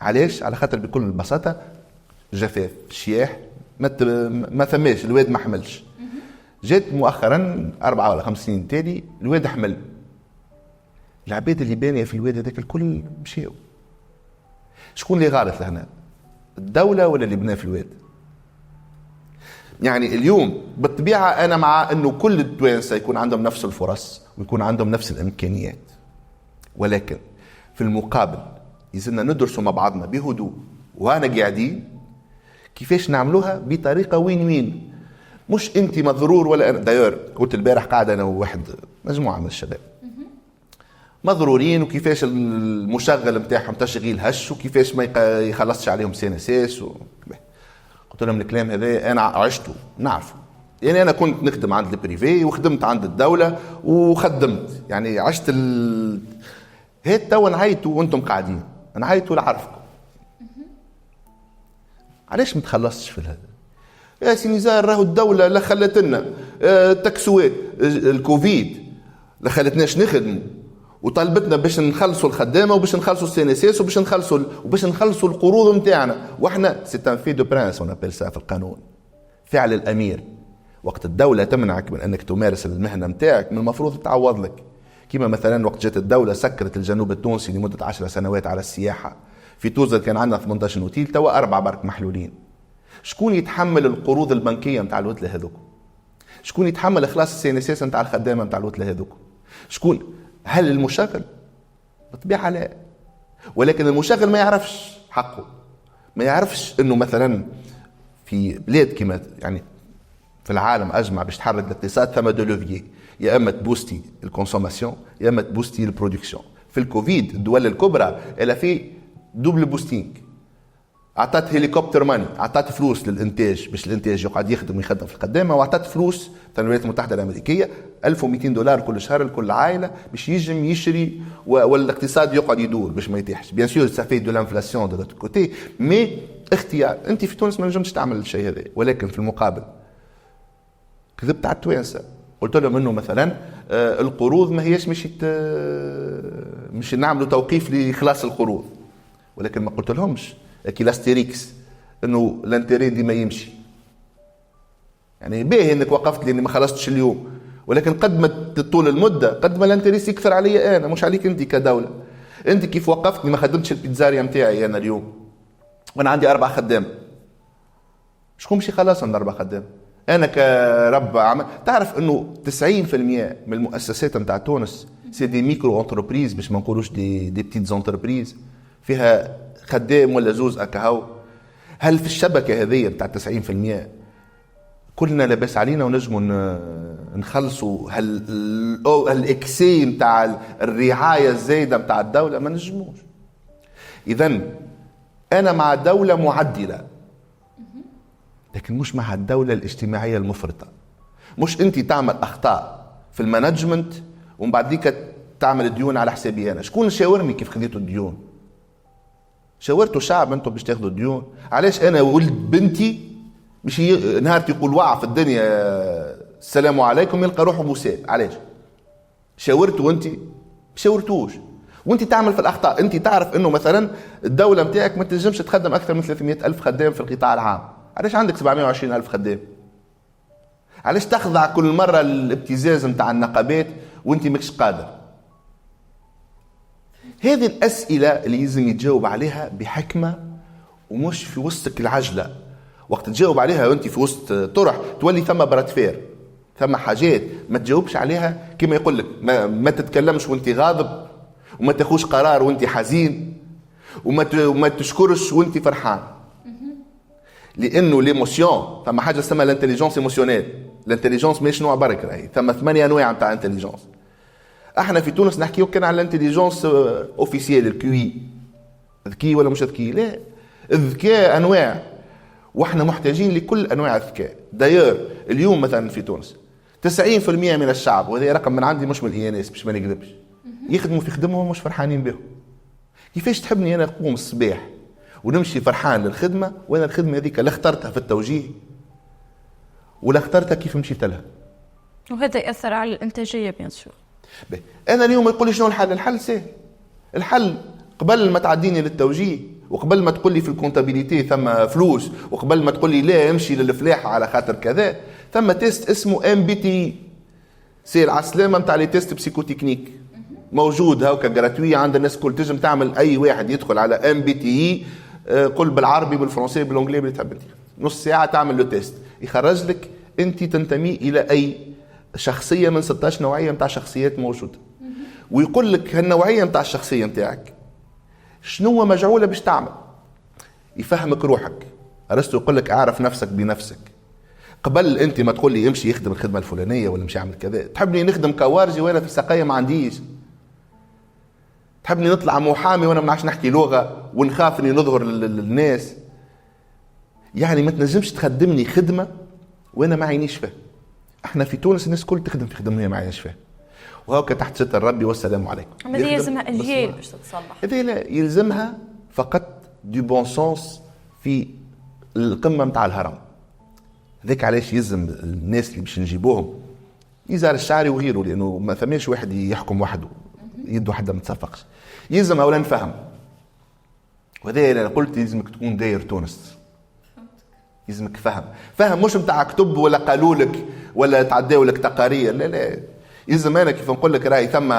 [SPEAKER 1] علاش؟ على خاطر بكل بساطه جفاف شياح، ما ثماش الواد ما حملش. جات مؤخرا 4 ولا 5 سنين تالي الواد حمل، العباد اللي بانيه في الواد هذاك الكل مشاو. شكون اللي غارت لهنا؟ الدوله ولا اللي بنى في الواد؟ يعني اليوم بالطبيعه انا مع انه كل التوانسه يكون عندهم نفس الفرص ويكون عندهم نفس الامكانيات، ولكن في المقابل يزلنا ندرسوا مع بعضنا بهدوء وانا قاعدين كيفاش نعملوها بطريقه وين مش انت مضرور ولا انا. داير قلت البارح قاعد انا وواحد مجموعه من الشباب مضرورين، وكيفاش المشغل نتاعهم تشغيل هش، وكيفاش ما يخلصش عليهم سينساس قلت لهم الكلام هذا انا عشته نعرفه. يعني انا كنت نخدم عند البريفي وخدمت عند الدوله وخدمت، يعني عشت هيت توا نعيتوا وانتم قاعدين نعيتوا لعرفكم. علاش ما تخلصتش في هذا يا سي نزار؟ راهو الدوله لا خلت لنا تكسوات الكوفيد، لا خلتناش نخدموا، وطالبتنا باش نخلصوا الخدامه وباش نخلصوا السينساس وباش نخلصوا القروض نتاعنا، واحنا سي ان في دو برانس اون ابيل سا في القانون، فعل الامير. وقت الدوله تمنعك من انك تمارس المهنه نتاعك من المفروض تعوض لك. كما مثلا وقت جات الدوله سكرت الجنوب التونسي لمده 10 سنوات على السياحه، في توزر كان عندنا 18 اوتيل توا 4 برك محلولين. شكون يتحمل القروض البنكيه نتاع الوتله هذوك؟ شكون يتحمل اخلاص السينساس نتاع الخدامه نتاع الوتله هذوك؟ شكون؟ هل المشغل؟ بالطبيعه لا. ولكن المشغل ما يعرفش حقه، ما يعرفش انه مثلا في بلاد كما يعني في العالم اجمع باش تحرك الاقتصاد ثم دو لوفيي، يا اما تبوستي الكونسوماسيون يا اما تبوستي البرودكسيون. في الكوفيد الدول الكبرى الا في دوبل بوستينغ، اعطت هليكوبتر ماني، اعطت فلوس للانتاج باش الانتاج يقعد يخدم ويخدم في القدامه، واعطت فلوس في الولايات المتحده الامريكيه $1200 كل شهر لكل عائله باش يجم يشري والاقتصاد يقعد يدور باش ما يتيحش. بيان سور سا في دو لانفلاسيون دو لوتر كوتي، مي اختيار. انت في تونس ما نجمش تعمل الشيء هذا، ولكن في المقابل كذبت على التوانسه، قلت لهم انه مثلا القروض ما هيش مش نعملوا توقيف لخلاص القروض، ولكن ما قلت لهمش كي لاستيريكس انه الانتيري ديما يمشي. يعني باهي انك وقفت لاني ما خلصتش اليوم، ولكن قد ما تطول المده قد ما الانتيريس يكثر علي انا، مش عليك انت كدوله. انت كيف وقفتني ما خدمتش البيتزاريا نتاعي انا اليوم وانا عندي 4 خدام، شكون باش يخلصهم ال 4 خدام؟ انا كرب عمل. تعرف انه 90% من المؤسسات نتاع تونس سي دي ميكرو انتربريز، باش ما نقولوش دي بتيت انتربريز، فيها خدام ولا زوز اكاهو. هل في الشبكه هذه نتاع 90% كلنا لاباس علينا ونجموا نخلصوا الاكسي نتاع الرعايه الزايده نتاع الدوله؟ ما نجموش. اذا انا مع دوله معدله، لكن مش مع الدوله الاجتماعيه المفرطه. مش انت تعمل اخطاء في المانجمنت ومن بعد ذيك تعمل ديون على حسابي انا. شكون شاورني كيف خديتوا الديون؟ شاورتوا شعب انتم باش تاخذوا الديون؟ علاش انا ولد بنتي مش نهار يقول وقع في الدنيا السلام عليكم يلقى روحه مساب؟ علاش؟ شاورتوا انت؟ شاورتوش. وانت تعمل في الاخطاء. انت تعرف انه مثلا الدوله نتاعك ما تنجمش تخدم اكثر من 300,000 خدام في القطاع العام. علاش عندك 720,000 خدام؟ علاش تخضع كل مره الابتزاز نتاع النقابات وانت ماكش قادر؟ هذه الاسئله اللي لازم يتجاوب عليها بحكمه ومش في وسطك العجله. وقت تجاوب عليها وانت في وسط طرح تولي ثم برد فير، ثم حاجات ما تجاوبش عليها كما يقول لك. ما تتكلمش وانت غاضب، وما تاخوش قرار وانت حزين، وما تشكرش وانت فرحان. لانه ليموسيون ثم حاجه اسمها الانتليجنس ايموسيونيل. الانتليجنس مش نوع برك، راهي ثم 8 انواع نتاع انتليجنس. احنا في تونس نحكيو كان على الانتليجنس اوفيسيال الكيو. ذكي ولا مش ذكي؟ لا، الذكاء انواع، واحنا محتاجين لكل انواع الذكاء. داير اليوم مثلا في تونس 90% من الشعب، وهذا رقم من عندي مش من الإياناس باش ما نكذبش، يخدموا في خدمهم مش فرحانين بهم. كيفاش تحبني انا نقوم الصباح ونمشي فرحان للخدمه وانا الخدمه هذيك لا اخترتها في التوجيه ولا اخترتها كيف مشيت لها؟
[SPEAKER 2] وهذا يأثر على الإنتاجية بيان سور.
[SPEAKER 1] انا اليوم يقول لي شنو الحل؟ الحل سهل. الحل قبل ما تعديني للتوجيه، وقبل ما تقول لي في الكونتابيليتي ثم فلوس، وقبل ما تقول لي لا امشي للفلاحه على خاطر كذا، ثم تيست اسمه MBTI، سير على السلامه نتاع لي تيست بسيكوتكنيك، موجود هاكا جراتوي عند الناس الكل. تنجم تعمل اي واحد يدخل على MBTI، قل بالعربي بالفرنسي بالانجلي اللي تحب انت، نص ساعه تعمل له تيست يخرج لك انت تنتمي الى اي شخصيه من 16 نوعيه نتاع شخصيات موجوده، ويقول لك هالنوعيه نتاع الشخصيه نتاعك شنو مجعوله باش تعمل، يفهمك روحك. ارسطو يقول لك اعرف نفسك بنفسك. قبل انت ما تقول لي امشي يخدم الخدمه الفلانيه ولا مش يعمل كذا، تحبني نخدم كوارجي وانا في السقايه ما عنديش؟ تحبني نطلع محامي وانا ما نعرفش نحكي لغه ونخاف اني نظهر للناس؟ يعني ما تنجمش تخدمني خدمه وانا ما عينيش فيها. احنا في تونس الناس كل تخدم في خدمه ما عينيش فيها، وهكا تحت ستر ربي والسلام عليكم.
[SPEAKER 2] ما يلزمها اجيال باش تتصلح.
[SPEAKER 1] هذه لا يلزمها فقط دو بون سونس في القمه نتاع الهرم. هذاك علاش يلزم الناس اللي باش نجيبوهم يزار الشعري وغيره، لانه ما ثماش واحد يحكم وحده يده حدا ما تصفقش. يلزم اولا نفهم، وهذا انا قلت يلزمك تكون داير تونس، يلزمك فهم مش نتاع كتب ولا قالوا لك ولا تعداو لك تقارير، لا يلزم انا كيف نقول لك راهي ثم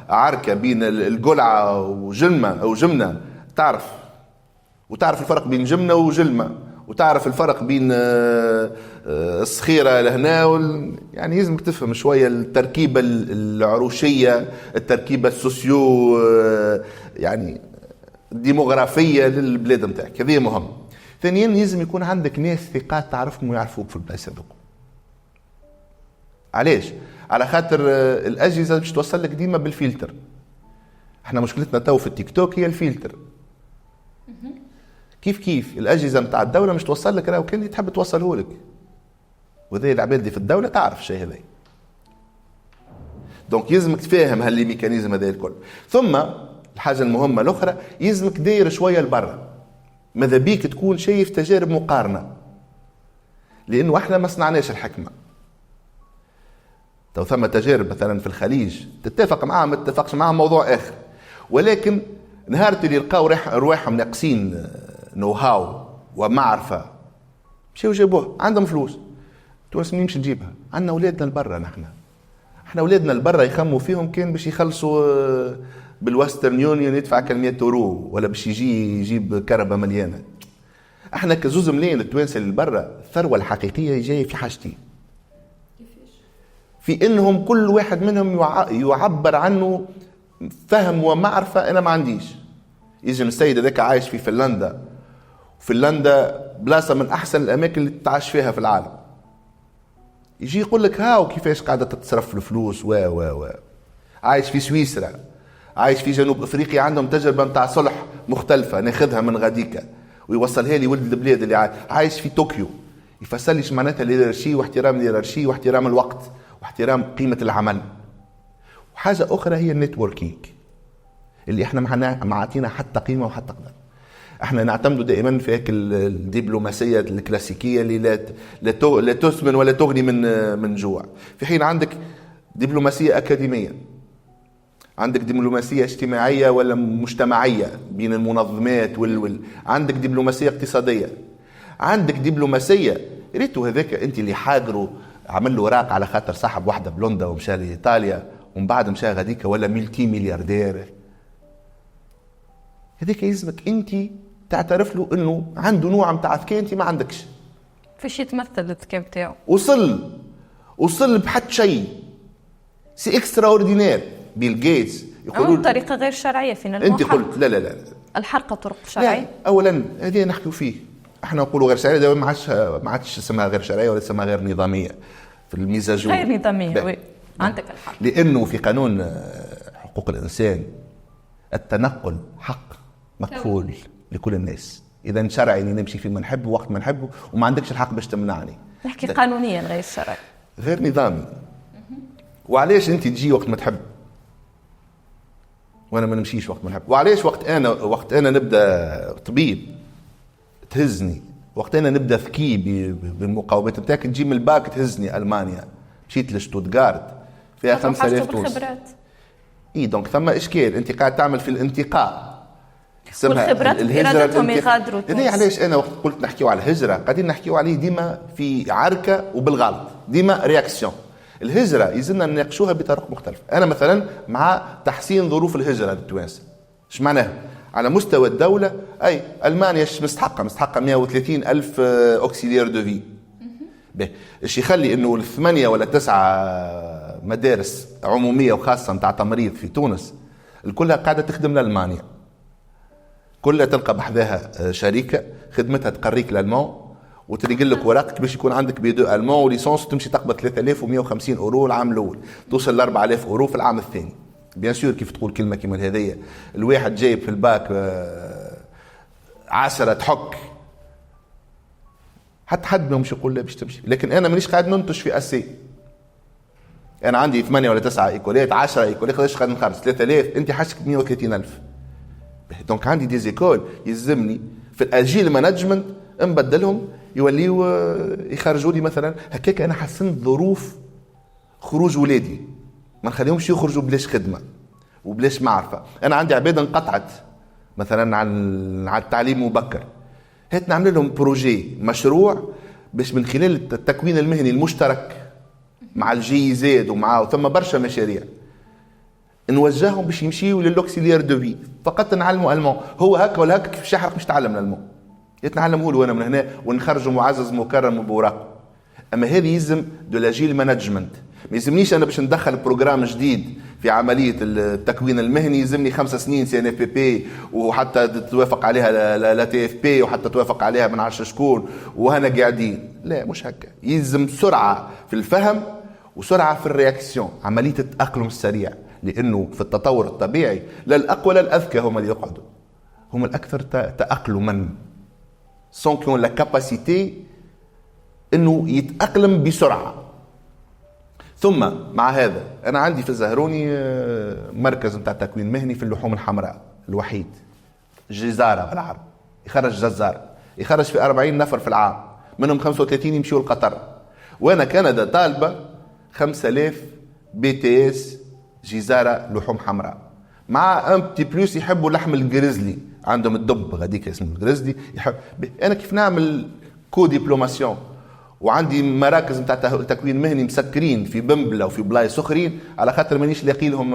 [SPEAKER 1] عركه بين القلعه وجلمه او جمنه، وتعرف الفرق بين جمنه وجلمه، وتعرف الفرق بين الصخيره لهنا يعني يلزمك تفهم شويه التركيبه العروشيه، التركيبه السوسيو يعني الديموغرافيه للبلاد نتاعك، هذه مهم. ثانيا يلزم يكون عندك ناس ثقات تعرفهم ويعرفوك في البلايص هذوك. علاش؟ على خاطر الاجهزه باش توصل لك ديما بالفلتر. احنا مشكلتنا تو في التيك توك هي الفلتر. كيف الاجهزه نتاع الدوله مش توصل لك راهو كان اللي تحب توصله لك، وذي العباد اللي في الدوله تعرف الشيء هذا. دونك يلزمك تفهم هاللي ميكانيزم هذا الكل. ثم الحاجه المهمه الاخرى يلزمك داير شويه لبرا، ماذا بيك تكون شايف تجارب مقارنه، لانه احنا ما صنعناش الحكمه. تو ثم تجارب مثلا في الخليج تتفق معها ما تتفقش معها موضوع اخر، ولكن نهار اللي يلقاو رواحهم ناقصين نو هاو ومعرفه مشاو جابوها، عندهم فلوس. تونس منين باش تجيبها؟ عندنا اولادنا لبرا، احنا اولادنا لبرا يخموا فيهم كان باش يخلصوا بالوسترن يونيون يدفع كان 100 يورو ولا باش يجيب كربه مليانه. احنا كزوز ملايين التوانسه اللي برا الثروه الحقيقيه جايه في حاجتين، في انهم كل واحد منهم يعبر عنه فهم ومعرفه انا ما عنديش. يجي السيد هذاك عايش في فنلندا، وفنلندا بلاصه من احسن الاماكن اللي تعيش فيها في العالم، يجي يقول لك هاو كيفاش قاعده تتصرف الفلوس و عايش في سويسرا، عايش في جنوب افريقيا، عندهم تجربه نتاع صلح مختلفه ناخذها من غاديكا ويوصلها لي ولد البلاد اللي عايش في طوكيو، يفسر لي معناتها الهيرارشي واحترام الهيرارشي واحترام الوقت واحترام قيمه العمل. وحاجه اخرى هي النتوركينج اللي احنا ما عطينا حتى قيمه وحتى قدر. احنا نعتمد دائما في هيك الدبلوماسيه الكلاسيكيه اللي لا تثمن ولا تغني من جوع، في حين عندك دبلوماسيه اكاديميه، عندك دبلوماسيه اجتماعيه ولا مجتمعيه بين المنظمات عندك دبلوماسيه اقتصاديه، عندك دبلوماسيه ريتو هذاك انت اللي حاضره عمل له راق على خاطر صاحب واحده بلوندا ومشى لايطاليا ومن بعد مشى غاديك ولا ملتي ملياردير، هذاك يلزمك انت تعترف له انه عنده نوع نتاع ذكاء انت ما عندكش.
[SPEAKER 2] فاش يتمثل الذكاء بتاعه؟
[SPEAKER 1] وصل بحد شيء سي اكسترا اوردينير. بيل جيتس
[SPEAKER 2] يقولوا بطريقه غير شرعيه فينا
[SPEAKER 1] انت قلت لا
[SPEAKER 2] الحرقه طرق شرعيه.
[SPEAKER 1] اولا هذه نحكيو فيه، احنا نقولوا غير شرعيه، ده ما عادش اسمها غير شرعيه ولا اسمها غير نظاميه في المزاج
[SPEAKER 2] غير نظاميه. وي عندك الحق،
[SPEAKER 1] لانه في قانون حقوق الانسان التنقل حق مكفول لكل الناس. اذا شرعي اني نمشي فيما نحبه وقت ما نحبه، وما عندكش الحق باش تمنعني.
[SPEAKER 2] نحكي قانونيا غير الشرعي،
[SPEAKER 1] غير نظامي. وعلاش انت تجي وقت ما تحب وانا ما نمشيش وقت ما نحب؟ وعلاش وقت انا نبدا طبيب تهزني، وقت انا نبدا ذكي بالمقاومات نتاعك تجي من الباك تهزني المانيا، مشيت لشتوتغارت فيها 5000 تونس. اي دونك ثم اشكال، انت قاعد تعمل في الانتقاء
[SPEAKER 2] والخبرات بإرادتهم يغادروا تونس.
[SPEAKER 1] هذه علاش انا وقت قلت نحكيو على الهجره قاعدين نحكيو عليه ديما في عركه وبالغلط، ديما رياكسيون. الهجره يزلنا نناقشوها بطرق مختلفه. انا مثلا مع تحسين ظروف الهجره للتوانسه. ايش معناها؟ على مستوى الدوله، اي المانيا مستحقه 130 الف اوكسيليير دو في. ايش يخلي انه الثمانية ولا 9 مدارس عموميه وخاصه نتاع تمريض في تونس الكلها قاعده تخدم لالمانيا، كلها تلقى بحذاها شركه خدمتها تقريك الالمان وتريقل لك ورقك باش يكون عندك بي 2 المان وليسونس، تمشي تقبض 3150 اورو العام الاول، توصل ل 4000 اورو في العام الثاني. بيان سور كيف تقول كلمه كيما هذه، الواحد جايب في الباك 10 تحك، حد ما مش يقول لا باش تمشي. لكن انا مانيش قاعد ننتج في اسي، انا عندي 8 ولا 9 ايكولات 10 ايكولات، قداش قاعد نخرج 3000، انت حاجتك 130000. دونك عندي دي زيكول يلزمني في الاجيل مانجمنت نبدلهم يوليو يخرجوا لي مثلا هكاك. انا حسنت ظروف خروج ولادي، ما نخليهمش يخرجوا بلاش خدمه وبلاش معرفه. انا عندي عباد انقطعت مثلا على التعليم المبكر، هات نعمل لهم بروجي مشروع باش من خلال التكوين المهني المشترك مع الجي زاد ومعاه ثم برشا مشاريع نوجههم باش يمشيوا للوكسيليير دو في، فقط نعلموا المان. هو هكا ولا هكا كيف شحرق مش تعلم الالمان، يتعلموا له انا من هنا ونخرجوا معزز مكرم وبوراق. اما هذه يلزم دو لاجيل مانجمنت، ما يلزمنيش انا باش ندخل بروجرام جديد في عمليه التكوين المهني يلزمني 5 سنين سي ان اف بي بي، وحتى توافق عليها لا تي اف بي، وحتى توافق عليها من 10 شكون وهنا قاعدين. لا مش هكا، يلزم سرعه في الفهم وسرعه في الرياكسيون، عمليه التاقلم السريع. لانه في التطور الطبيعي لا الاقوى لا الاذكى هم اللي يقعدوا، هم الاكثر تاقلما، سون كون لا كاباسيتي انه يتاقلم بسرعه. ثم مع هذا انا عندي في الزهروني مركز نتاع تكوين مهني في اللحوم الحمراء الوحيد، جزاره بالعرب، يخرج جزار، يخرج في 40 نفر في العام، منهم 35 يمشيوا لقطر. وانا كندا طالبه 5000 بي تي اس جزاره لحوم حمراء، مع ان بتي بلوس يحبوا لحم الجريزلي، عندهم الدب غاديك اسمه الجريزلي يحب. انا كيف نعمل كو ديبلوماسيون وعندي مراكز نتاع تكوين مهني مسكرين في بمبله وفي بلايص اخرين، على خاطر مانيش لاقي لهم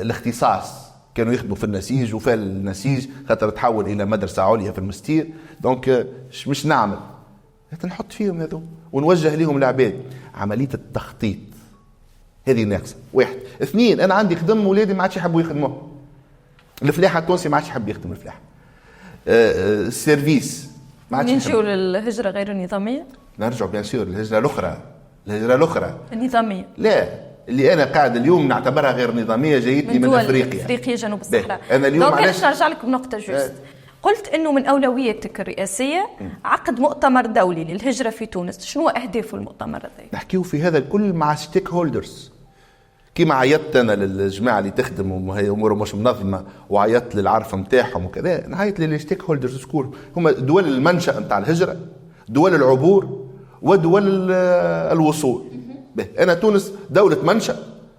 [SPEAKER 1] الاختصاص. كانوا يخدموا في النسيج وفال النسيج خاطر تحول الى مدرسه عليا في المستير. دونك مش نعمل نحط فيهم هذو ونوجه لهم العباد. عمليه التخطيط هذه ناقصه. 1 2 انا عندي خدم ولادي ما عادش يحبوا يخدموا الفلاحه التونسي، ما عادش يحب يخدم الفلاحه. السيرفيس ما عادش.
[SPEAKER 2] نمشيو للهجره غير النظاميه،
[SPEAKER 1] نرجع بيان سور الهجره الاخرى
[SPEAKER 2] النظاميه.
[SPEAKER 1] لا، اللي انا قاعد اليوم نعتبرها غير نظاميه جايتني من افريقيا
[SPEAKER 2] جنوب الصحراء.
[SPEAKER 1] انا اليوم
[SPEAKER 2] معلش نرجع لك بنقطه جوست. قلت انه من اولوياتك الرئاسيه عقد مؤتمر دولي للهجره في تونس. شنو اهداف المؤتمر هذا؟
[SPEAKER 1] نحكيو في هذا الكل مع ستيك هولدرز. كيما عيطت انا للجماعه اللي تخدم وهي امورهم مش منظمه، وعيطت للعرفه نتاعهم وكذا، نعيط للستيك هولدرز سكول، هما دول المنشا نتاع الهجره، دول العبور ودول الوصول. انا تونس دوله منشا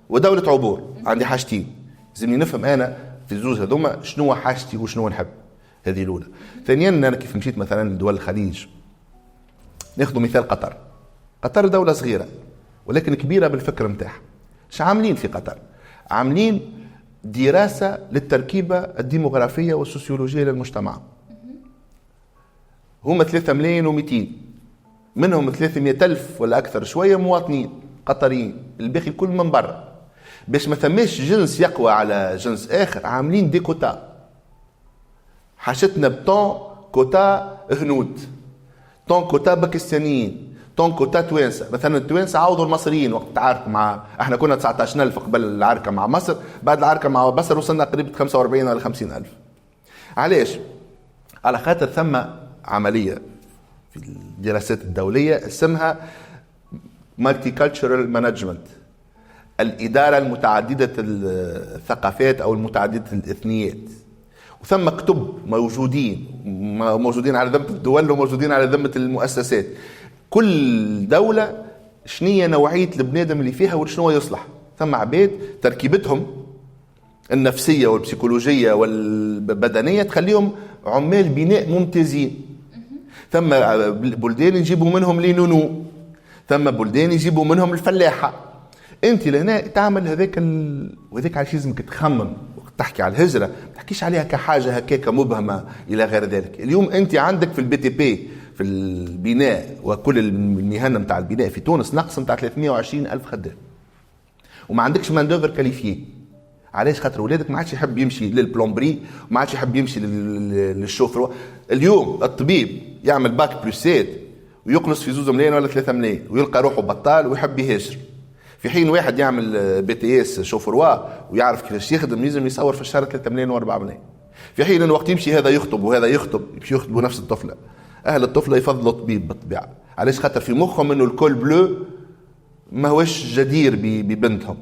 [SPEAKER 1] ودوله عبور، عندي حاجتين لازمني نفهم انا في الزوز هذوما شنو حاجتي وشنو نحب. هذه الاولى. ثانيا انا كيف مشيت مثلا لدول الخليج، ناخذ مثال قطر دوله صغيره ولكن كبيره بالفكر نتاعها. ايش عاملين في قطر؟ عاملين دراسه للتركيبه الديموغرافيه والسوسيولوجيه للمجتمع. هم 3 ملايين و200، منهم 300,000 ولا اكثر شويه مواطنين قطريين، الباقي الكل من برا. باش ما ثماش جنس يقوى على جنس اخر، عاملين دي كوتا. حاجتنا بطون كوتا هنود، طون كوتا باكستانيين، طونكو تا توانسه، مثلا التوانسه عوضوا المصريين وقت تعاركوا مع، احنا كنا 19,000 قبل العركه مع مصر، بعد العركه مع مصر وصلنا قريب 45 ولا 50,000. علاش؟ على خاطر ثم عمليه في الدراسات الدوليه اسمها مالتي كالتشرال مانجمنت، الاداره المتعدده الثقافات او المتعدده الاثنيات. وثم كتب موجودين على ذمه الدول وموجودين على ذمه المؤسسات. كل دوله شنية نوعيه البنادم اللي فيها وشنو يصلح. ثم عباد تركيبتهم النفسيه والبسيكولوجيه والبدنيه تخليهم عمال بناء ممتازين. ثم بلدان يجيبوا منهم لي نونو، ثم بلدان يجيبوا منهم الفلاحه. انت لهنا تعمل هذاك وهذاك علاش لازمك تخمم تحكي على الهجره، ما تحكيش عليها كحاجه هكاك مبهمه الى غير ذلك. اليوم انت عندك في البي تي بي في البناء وكل المهن نتاع البناء في تونس نقص نتاع 320,000 خدام، وما عندكش ماندوفر كاليفيي. علاش؟ خاطر ولادك ما عادش يحب يمشي للبلومبري وما عادش يحب يمشي للشوفر. اليوم الطبيب يعمل باك بلس 7 ويقلص في 2 ملايين ولا 3 ملايين ويلقى روحه بطال ويحب يهاجر، في حين واحد يعمل بي تي اس شوفروا ويعرف كيفاش يخدم لازم يصور في الشهر 3 ملايين و4 ملايين. في حين ان وقت يمشي هذا يخطب وهذا يخطب يمشي يخطبوا نفس الطفله. اهل الطفله يفضلوا الطبيب بالطبيعه. علاش؟ خاطر في مخهم انه الكول بلو ما هوش جدير ببنتهم،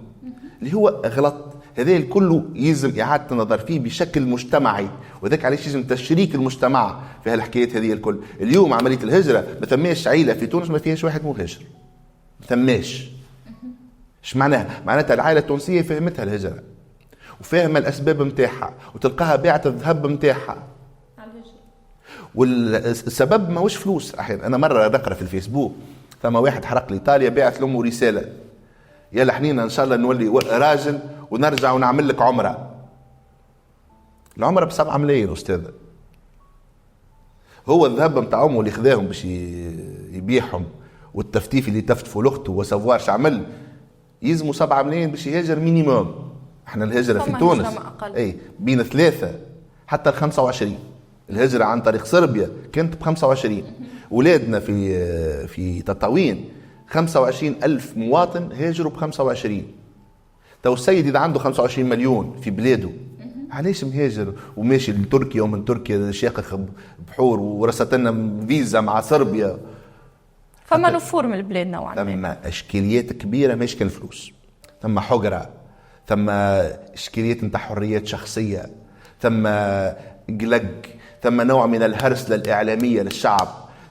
[SPEAKER 1] اللي هو غلط. هذا الكل يلزم اعاده النظر فيه بشكل مجتمعي، وذاك علاش يلزم تشريك المجتمع في هالحكايات هذه الكل. اليوم عمليه الهجره ما ثماش عيله في تونس ما فيهاش واحد مهاجر، ما ثماش. ايش معناها؟ معناتها العائله التونسيه فهمتها الهجره وفاهمه الاسباب نتاعها وتلقاها باعة الذهب نتاعها. والسبب ماهوش فلوس. احيانا انا مره نقرا في الفيسبوك ثم واحد حرق لايطاليا باعت لامه رساله: يلا حنينا ان شاء الله نولي راجل ونرجع ونعمل لك عمره. العمره ب7 ملايين استاذ. هو الذهب نتاع امه اللي خذاهم باش يبيعهم والتفتيف اللي تفتفوا لاخته وسافوار شعمل يلزموا 7 ملايين باش يهاجر مينيموم. احنا الهجره في تونس اي بين 3 حتى 25. الهجره عن طريق صربيا كانت ب25. ولادنا في تطاوين 25,000 مواطن هاجروا ب25. تو السيد اذا عنده 25 مليون في بلاده علاش مهاجر وماشي لتركيا ومن تركيا شاقخ بحور ورست لنا فيزا مع صربيا؟
[SPEAKER 2] فما نفور من البلاد نوعا ما.
[SPEAKER 1] ثم اشكاليات كبيره مش كان فلوس، ثم حجره، ثم اشكاليات نتاع حريات شخصيه، ثم قلق، ثم نوع من الهرسله الاعلاميه للشعب،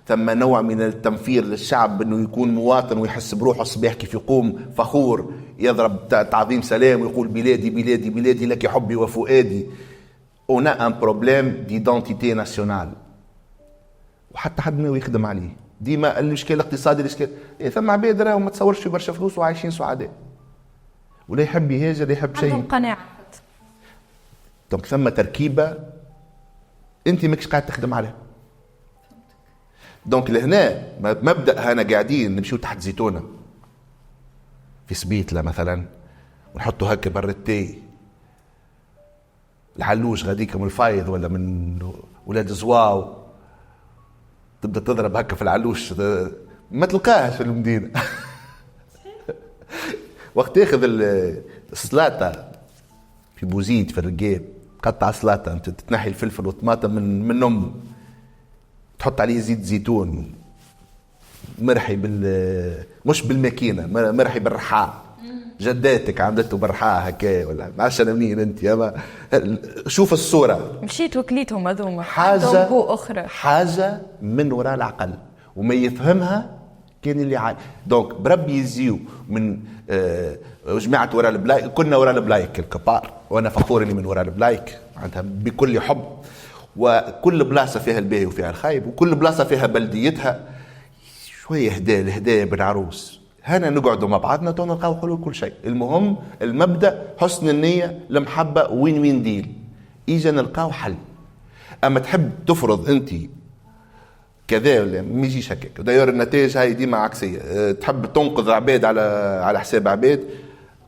[SPEAKER 1] ثم نوع من التنفير للشعب انه يكون مواطن ويحس بروحه الصباح كيف يقوم فخور يضرب تعظيم سلام ويقول بلادي بلادي بلادي لك حبي وفؤادي. on a un problème d'identité nationale وحتى حد ما يخدم عليه. ديما الاشكال الاقتصادي الاشكال ثم عباد راهم ما تصورش في برشا فلوس وعايشين سعداء، ولا يحب يهاجر يحب شيء
[SPEAKER 2] عندهم قناعه.
[SPEAKER 1] دونك ثم تركيبه انت ماكش قاعد تخدم عليها. دونك لهنا مبدا هنا قاعدين نمشيو تحت زيتونه في سبيتله مثلا ونحطوا هكا برتي العلوش غاديك من الفايض ولا من ولاد زواو تبدا تضرب هكا في العلوش ما تلقاهاش في المدينه. وقت تاخذ السلاطه في بوزيد في الرقاب قطع سلاطه انت تتنحي الفلفل والطماطم من امه تحط عليه زيت زيتون مرحي مش بالماكينه مرحي بالرحاء جداتك عملته بالرحاء هكا ولا ما عرفش انا منين انت اما شوف الصوره
[SPEAKER 2] مشيت وكليتهم هذوما
[SPEAKER 1] حاجه من وراء العقل وما يفهمها كان اللي عاي. دونك بربي يزيو من جماعه وراء البلايك. كنا وراء البلايك الكبار وانا فخور اني من وراء البلايك معناتها بكل حب. وكل بلاصه فيها الباهي وفيها الخايب وكل بلاصه فيها بلديتها شويه هدايا بالعروس. هنا نقعدوا مع بعضنا تو نلقاو حلول كل شيء. المهم المبدا حسن النيه المحبه وين ديل اجا نلقاو حل. اما تحب تفرض انت كذا ولا ما يجيش هكاك. داير النتائج هاي ديما عكسيه. تحب تنقذ عباد على حساب عباد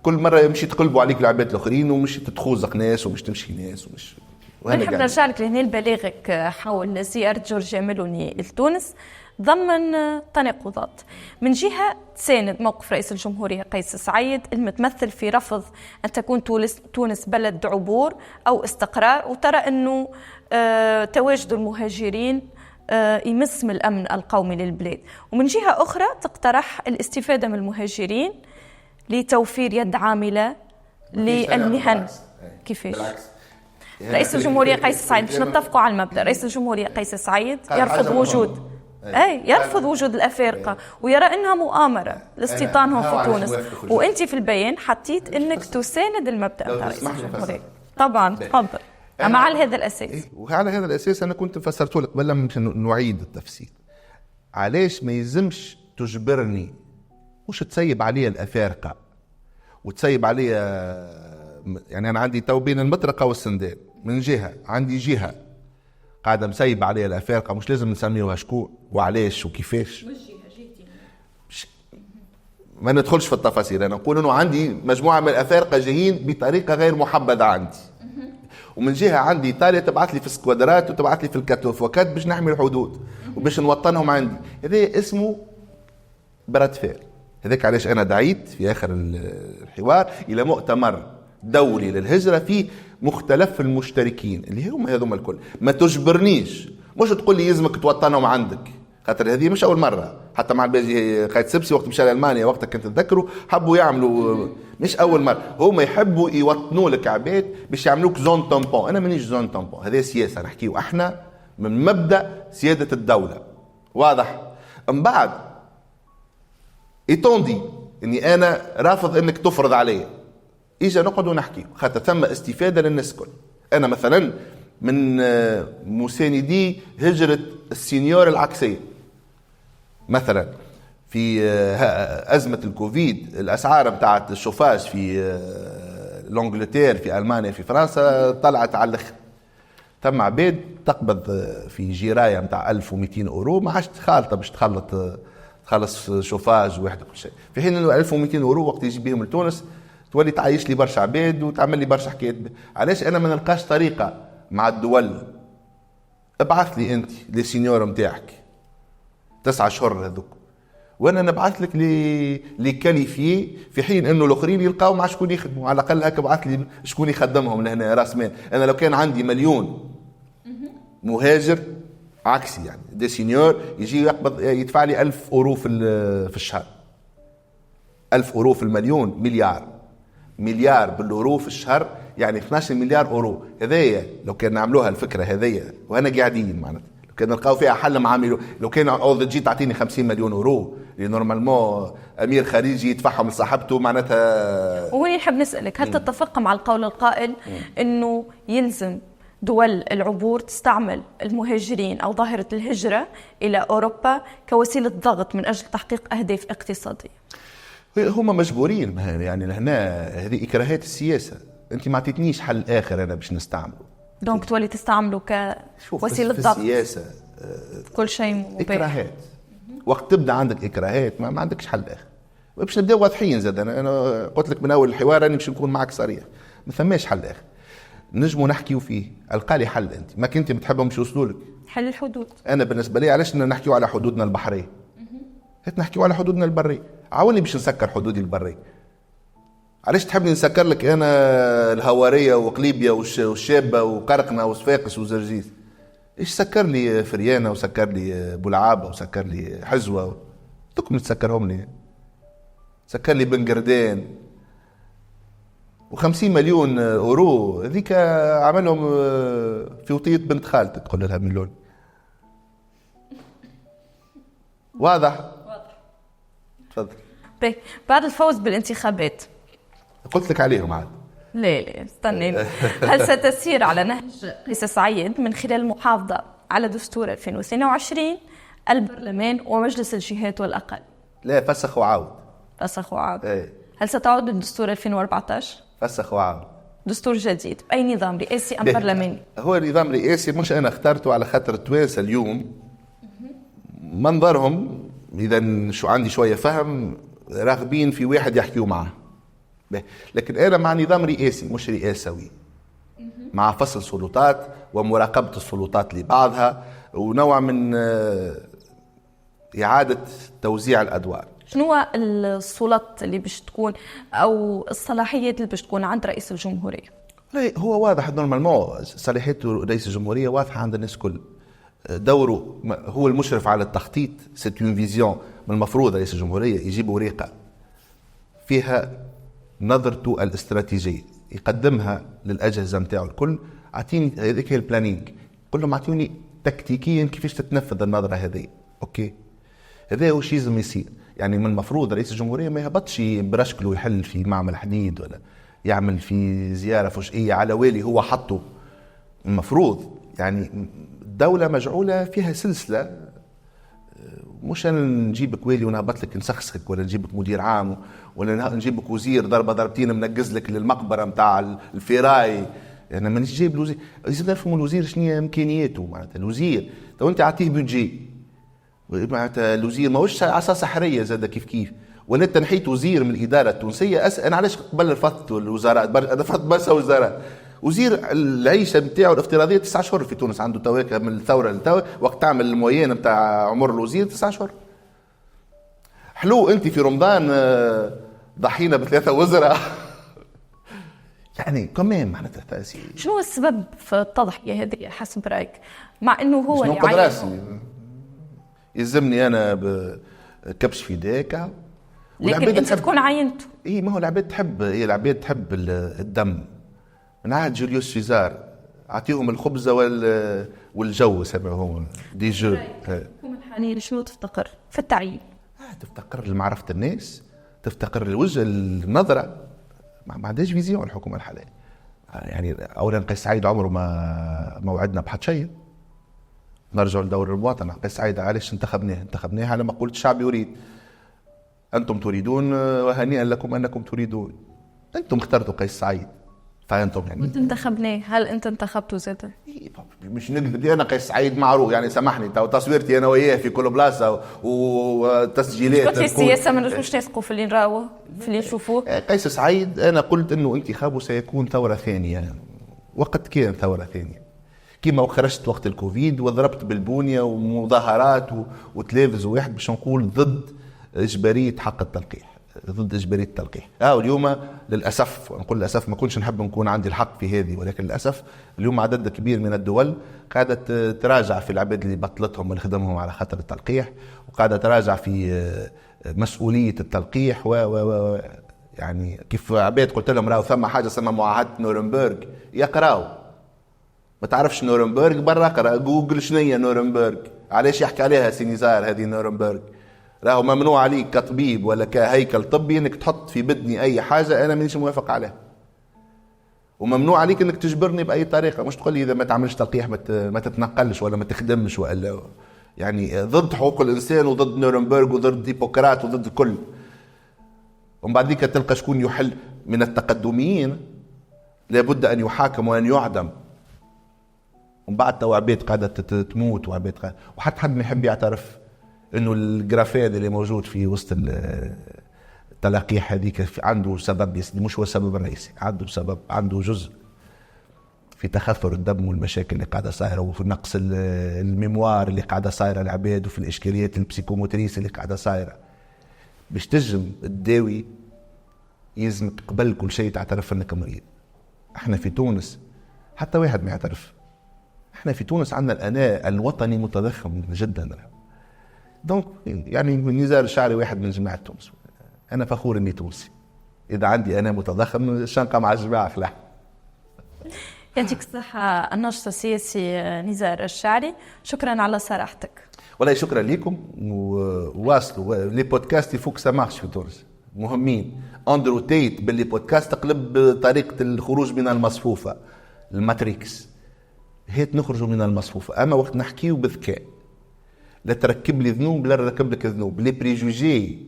[SPEAKER 1] كل مره يمشي تقلبوا عليك العباد الاخرين ومش تتخوزق ناس ومش تمشي ناس ومش.
[SPEAKER 2] نحب نرجع لك لهنا لبلاغك حول زيارة جورجيا ميلوني لتونس. ضمن تناقضات. من جهة تساند موقف رئيس الجمهورية قيس سعيد المتمثل في رفض أن تكون تونس بلد عبور أو استقرار، وترى أنه تواجد المهاجرين يمس من الأمن القومي للبلاد. ومن جهة أخرى تقترح الاستفادة من المهاجرين لتوفير يد عاملة للمهن. كيفاش؟ رئيس الجمهورية قيس سعيد، باش نتفقوا على المبدأ، رئيس الجمهورية قيس سعيد يرفض وجود الأفارقة ويرى أنها مؤامرة لاستيطانهم في تونس، وأنت في البيان حطيت أنك تساند المبدأ بتاع رئيس الجمهورية. طبعا تفضل. أما على هذا الأساس،
[SPEAKER 1] وعلى هذا الأساس أنا كنت فسرت لك قبل مش نعيد التفسير. علاش ما يلزمش تجبرني، مش تسيب عليا الأفارقة وتسيب عليا، يعني أنا عندي تو بين المطرقة والسندان، من جهة عندي جهة قاعدة مسيب عليها الأفارقة، مش لازم نسميوها شكون وعلاش وكيفاش، ما ندخلش في التفاصيل. أنا نقول أنه عندي مجموعة من الأفارقة جايين بطريقة غير محبذة عندي، ومن جهة عندي إيطاليا تبعث لي في سكوادرات وتبعث لي في الكاتوفوكات باش نحمي الحدود وباش نوطنهم عندي. هذا اسمه برد فعل. هذاك علاش أنا دعيت في آخر الحوار إلى مؤتمر دولي للهجرة فيه مختلف المشتركين اللي هم هذوما الكل. ما تجبرنيش، مش تقول لي يلزمك توطنهم عندك، خاطر هذه مش أول مرة. حتى مع الباجي قايد سبسي وقت مشى لألمانيا وقتها كنت تذكروا حبوا يعملوا، مش أول مرة هم يحبوا يوطنوا لك عباد باش يعملوك زون تامبون. أنا مانيش زون تامبون، هذه سياسة نحكيو احنا من مبدأ سيادة الدولة، واضح. من بعد يتوندي اني انا رافض انك تفرض علي، اجا نقعد ونحكي، خاطر ثم استفادة للناس الكل. انا مثلا من مساندي هجرة السينيور العكسية مثلا. في أزمة الكوفيد الأسعار بتاعت الشوفاج في لونجلتير، في ألمانيا، في فرنسا طلعت على الأخر. ثم عباد تقبض في جيراية متاع 1200 أورو ما عادش خالطة باش تخلص شوفاج واحد كل شيء، في حين انه 1200 أورو وقت يجي بهم لتونس تولي تعيش لي برشا عباد وتعمل لي برشا حكايات. علاش انا ما نلقاش طريقه مع الدول؟ ابعث لي انت لي سينيور نتاعك 9 شهور هذوك، وانا نبعث لك لي كاليفي، في حين انه الاخرين يلقاو مع شكون يخدموا. على الاقل هكا ابعث لي شكون يخدمهم لهنا راس مال. انا لو كان عندي 1,000,000 مهاجر عكسي، يعني دي سينيور يجي يقبض يدفع لي 1000 أورو في الشهر. 1000 أورو في المليون مليار بالأورو في الشهر، يعني 12 مليار أورو. هذايا لو كان نعملوها الفكرة هذايا وأنا قاعدين معناتها، لو كان نلقاو فيها حل مع لو كان تجي تعطيني 50 مليون أورو اللي نورمالمون أمير خارجي يدفعهم لصاحبته معناتها.
[SPEAKER 2] وهنا نحب نسألك، هل تتفق مع القول القائل أنه يلزم دول العبور تستعمل المهاجرين أو ظاهرة الهجرة إلى أوروبا كوسيلة ضغط من أجل تحقيق أهداف اقتصادية؟
[SPEAKER 1] هما مجبورين، يعني لهنا هذه إكراهات السياسة. أنت ما عطيتنيش حل آخر أنا باش نستعمله،
[SPEAKER 2] دونك تولي تستعمله كوسيلة ضغط.
[SPEAKER 1] في السياسة
[SPEAKER 2] كل شيء مباح.
[SPEAKER 1] إكراهات. وقت تبدأ عندك إكراهات ما عندكش حل آخر. باش نبدأ واضحين زاد. أنا قلت لك من أول الحوار أنا باش نكون معك صريح، ما ثماش حل آخر نجموا نحكيو فيه. القالي حل انت ما كنت بتحبهم شو يوصلوا لك؟ حل الحدود. انا بالنسبه لي علاش نحكيو على حدودنا البحريه؟ هات نحكيو على حدودنا البريه. عاوني باش نسكر حدودي البريه. علاش تحبني نسكر لك انا الهواريه وقليبيا والشابه وقرقنه وصفاقس وزرجيس؟ ايش سكر لي فريانه وسكر لي بولعابه وسكر لي حزوه؟ دوكم تسكرهم لي. سكر لي بنقردان و50 مليون أورو هذيك عملهم في وطية بنت خالتك تقول لها مليون. واضح؟ تفضل.
[SPEAKER 2] بعد الفوز بالانتخابات
[SPEAKER 1] قلت لك عليهم عاد.
[SPEAKER 2] لا استنين. هل ستسير على نهج قيس سعيد من خلال المحافظة على دستور 2022 البرلمان ومجلس الجهات والأقل؟
[SPEAKER 1] لا، فسخ وعاود.
[SPEAKER 2] فسخ وعاود.
[SPEAKER 1] ايه.
[SPEAKER 2] هل ستعود للدستور 2014؟
[SPEAKER 1] فسخ وعاود.
[SPEAKER 2] دستور جديد بأي نظام رئاسي أم برلماني؟
[SPEAKER 1] هو نظام رئاسي، مش أنا اخترته على خاطر التوانسة اليوم منظرهم إذا شو عندي شوية فهم راغبين في واحد يحكيوا معه. لكن أنا مع نظام رئاسي مش رئاسوي، مع فصل سلطات ومراقبة السلطات لبعضها ونوع من إعادة توزيع الأدوار.
[SPEAKER 2] شنو السلطات اللي باش تكون أو الصلاحيات اللي باش تكون عند رئيس الجمهورية؟
[SPEAKER 1] لا هو واضح نورمالمون صلاحيات رئيس الجمهورية واضحة عند الناس كل. دوره هو المشرف على التخطيط. سيت اون فيزيون. من المفروض رئيس الجمهورية يجيب ورقة فيها نظرته الاستراتيجية يقدمها للأجهزة متاعه الكل. أعطيني هذيك هي البلانينج. قل لهم أعطوني تكتيكيا كيفاش تتنفذ النظرة هذه. أوكي هذا هو شيء لازم يصير. يعني من المفروض رئيس الجمهورية ما يهبطش برشكله يحل في معمل حديد ولا يعمل في زيارة فجئية على والي هو حطه. المفروض يعني الدولة مجعولة فيها سلسلة. مش أنا نجيبك والي ونهبط لك نسخسك ولا نجيبك مدير عام ولا نجيبك وزير ضربة ضربتين منقز لك للمقبرة متاع الفيراي. يعني ما نجيب الوزير. لازم نفهموا الوزير شنو إمكانياته. معناتها الوزير لو أنت عطيه بيجي معناتها الوزير ما هوش عصا سحرية زاد كيف ولا انت نحيت وزير من الإدارة التونسية. أنا علاش قبل رفضت الوزارات رفضت برشا وزارات. وزير العيشة نتاعو الافتراضية 9 أشهر في تونس عنده تواك من الثورة للتو وقت تعمل الموين نتاع عمر الوزير 9 أشهر. حلو أنت في رمضان ضحينا ب3 وزراء يعني كمان معناتها تأثير.
[SPEAKER 2] شنو السبب في التضحية هذه حسب رأيك مع إنه هو
[SPEAKER 1] اللي عينه؟ يلزمني أنا بكبش في داكا
[SPEAKER 2] لكن أنت تكون عينته.
[SPEAKER 1] إيه ما هو العباد تحب. هي العباد تحب الدم. من عهد جوليوس سيزار أعطيهم الخبزة والجو سمعهم دي جو.
[SPEAKER 2] الحنين شنو تفتقر في التعيين؟
[SPEAKER 1] تفتقر لمعرفة الناس. تفتقر الوجه النظرة. ما عندهاش فيزيون الحكومة الحالية. يعني أولا قيس سعيد عمره ما وعدنا بحد شيء. نرجع لدور المواطنة. قيس سعيد علاش انتخبناه على مقولة الشعب يريد. أنتم تريدون وهنيئا لكم أنكم تريدون. أنتم اخترتوا قيس سعيد فأنتم يعني
[SPEAKER 2] وانت انتخبناه. هل أنت انتخبته زادا؟
[SPEAKER 1] مش نقدر. أنا قيس سعيد معروف يعني سامحني تصويرتي أنا وياه في كل بلاصة وتسجيلات.
[SPEAKER 2] قلت في السياسة ما نجموش نثقوا في اللي نراوه في اللي نشوفوه.
[SPEAKER 1] قيس سعيد أنا قلت إنه انتخابه سيكون ثورة ثانية. وقت كان ثورة ثانية كيما خرجت وقت الكوفيد وضربت بالبونية ومظاهرات وتلافز واحد باش نقول ضد إجبارية حق التلقيح. ضد إجبارية التلقيح. اليوم للأسف نقول للأسف ما كنتش نحب نكون عندي الحق في هذه ولكن للأسف اليوم عدد كبير من الدول قاعدة تراجع في العباد اللي بطلتهم اللي خدمهم على خاطر التلقيح وقاعدة تراجع في مسؤولية التلقيح يعني كيف عباد قلت لهم راهو ثم حاجة اسمها معاهدة نورنبرغ يقراو. ما تعرفش نورنبرغ برا اقرا جوجل شنو هي نورنبرغ. علاش يحكي عليها سينيزار هذه نورنبرغ. راهو ممنوع عليك كطبيب ولا كهيكل طبي انك تحط في بدني اي حاجه انا مانيش موافق عليها. وممنوع عليك انك تجبرني باي طريقه. مش تقول لي اذا ما تعملش تلقيح ما تتنقلش ولا ما تخدمش ولا يعني ضد حقوق الانسان وضد نورنبرغ وضد هيبوكرات وضد الكل. ومن بعد ذيك تلقى شكون يحل من التقدميين لابد ان يحاكم وان يعدم. ومن بعد تو عباد قاعده تموت وعباد وحتى حد ما يحب يعترف انه الجرافين اللي موجود في وسط التلقيح هذيك عنده سبب مش هو السبب الرئيسي. عنده سبب. عنده جزء في تخثر الدم والمشاكل اللي قاعده صايره وفي نقص الميموار اللي قاعده صايره العباد وفي الاشكاليات البسيكوموتريس اللي قاعده صايره. باش تجم الداوي يلزمك قبل كل شيء تعترف انك مريض. احنا في تونس حتى واحد ما يعترف. احنا في تونس عندنا الاناء الوطني متضخم جدا. دونك يعني نزار الشعري واحد من جماعة تونس. أنا فخور إني تونسي. إذا عندي أنا متضخم شنقة مع الجماعة خلاح.
[SPEAKER 2] يعطيك الصحة الناشط السياسي نزار الشعري. شكرا على صراحتك.
[SPEAKER 1] والله شكرا لكم وواصلوا لي بودكاست يفوك سامارش في تونس مهمين. أندرو تيت باللي بودكاست تقلب طريقة الخروج من المصفوفة الماتريكس. هيت نخرجوا من المصفوفة. أما وقت نحكيه بذكاء. لا تركب لي ذنوب لا نركب لك ذنوب. لي بريجوجي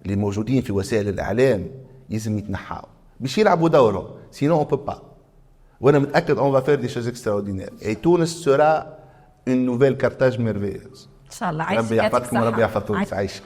[SPEAKER 1] اللي موجودين في وسائل الإعلام يلزم يتنحاو باش يلعبوا دورهم سينو اون بو با. وانا متاكد اون فا فير دي شوز اكستراوردينير اي تونس سورا اون نوفيل كارتاج ميرفيوز.
[SPEAKER 2] ان شاء الله.
[SPEAKER 1] ربي يحفظكم وربي يحفظ تونس. عايشه.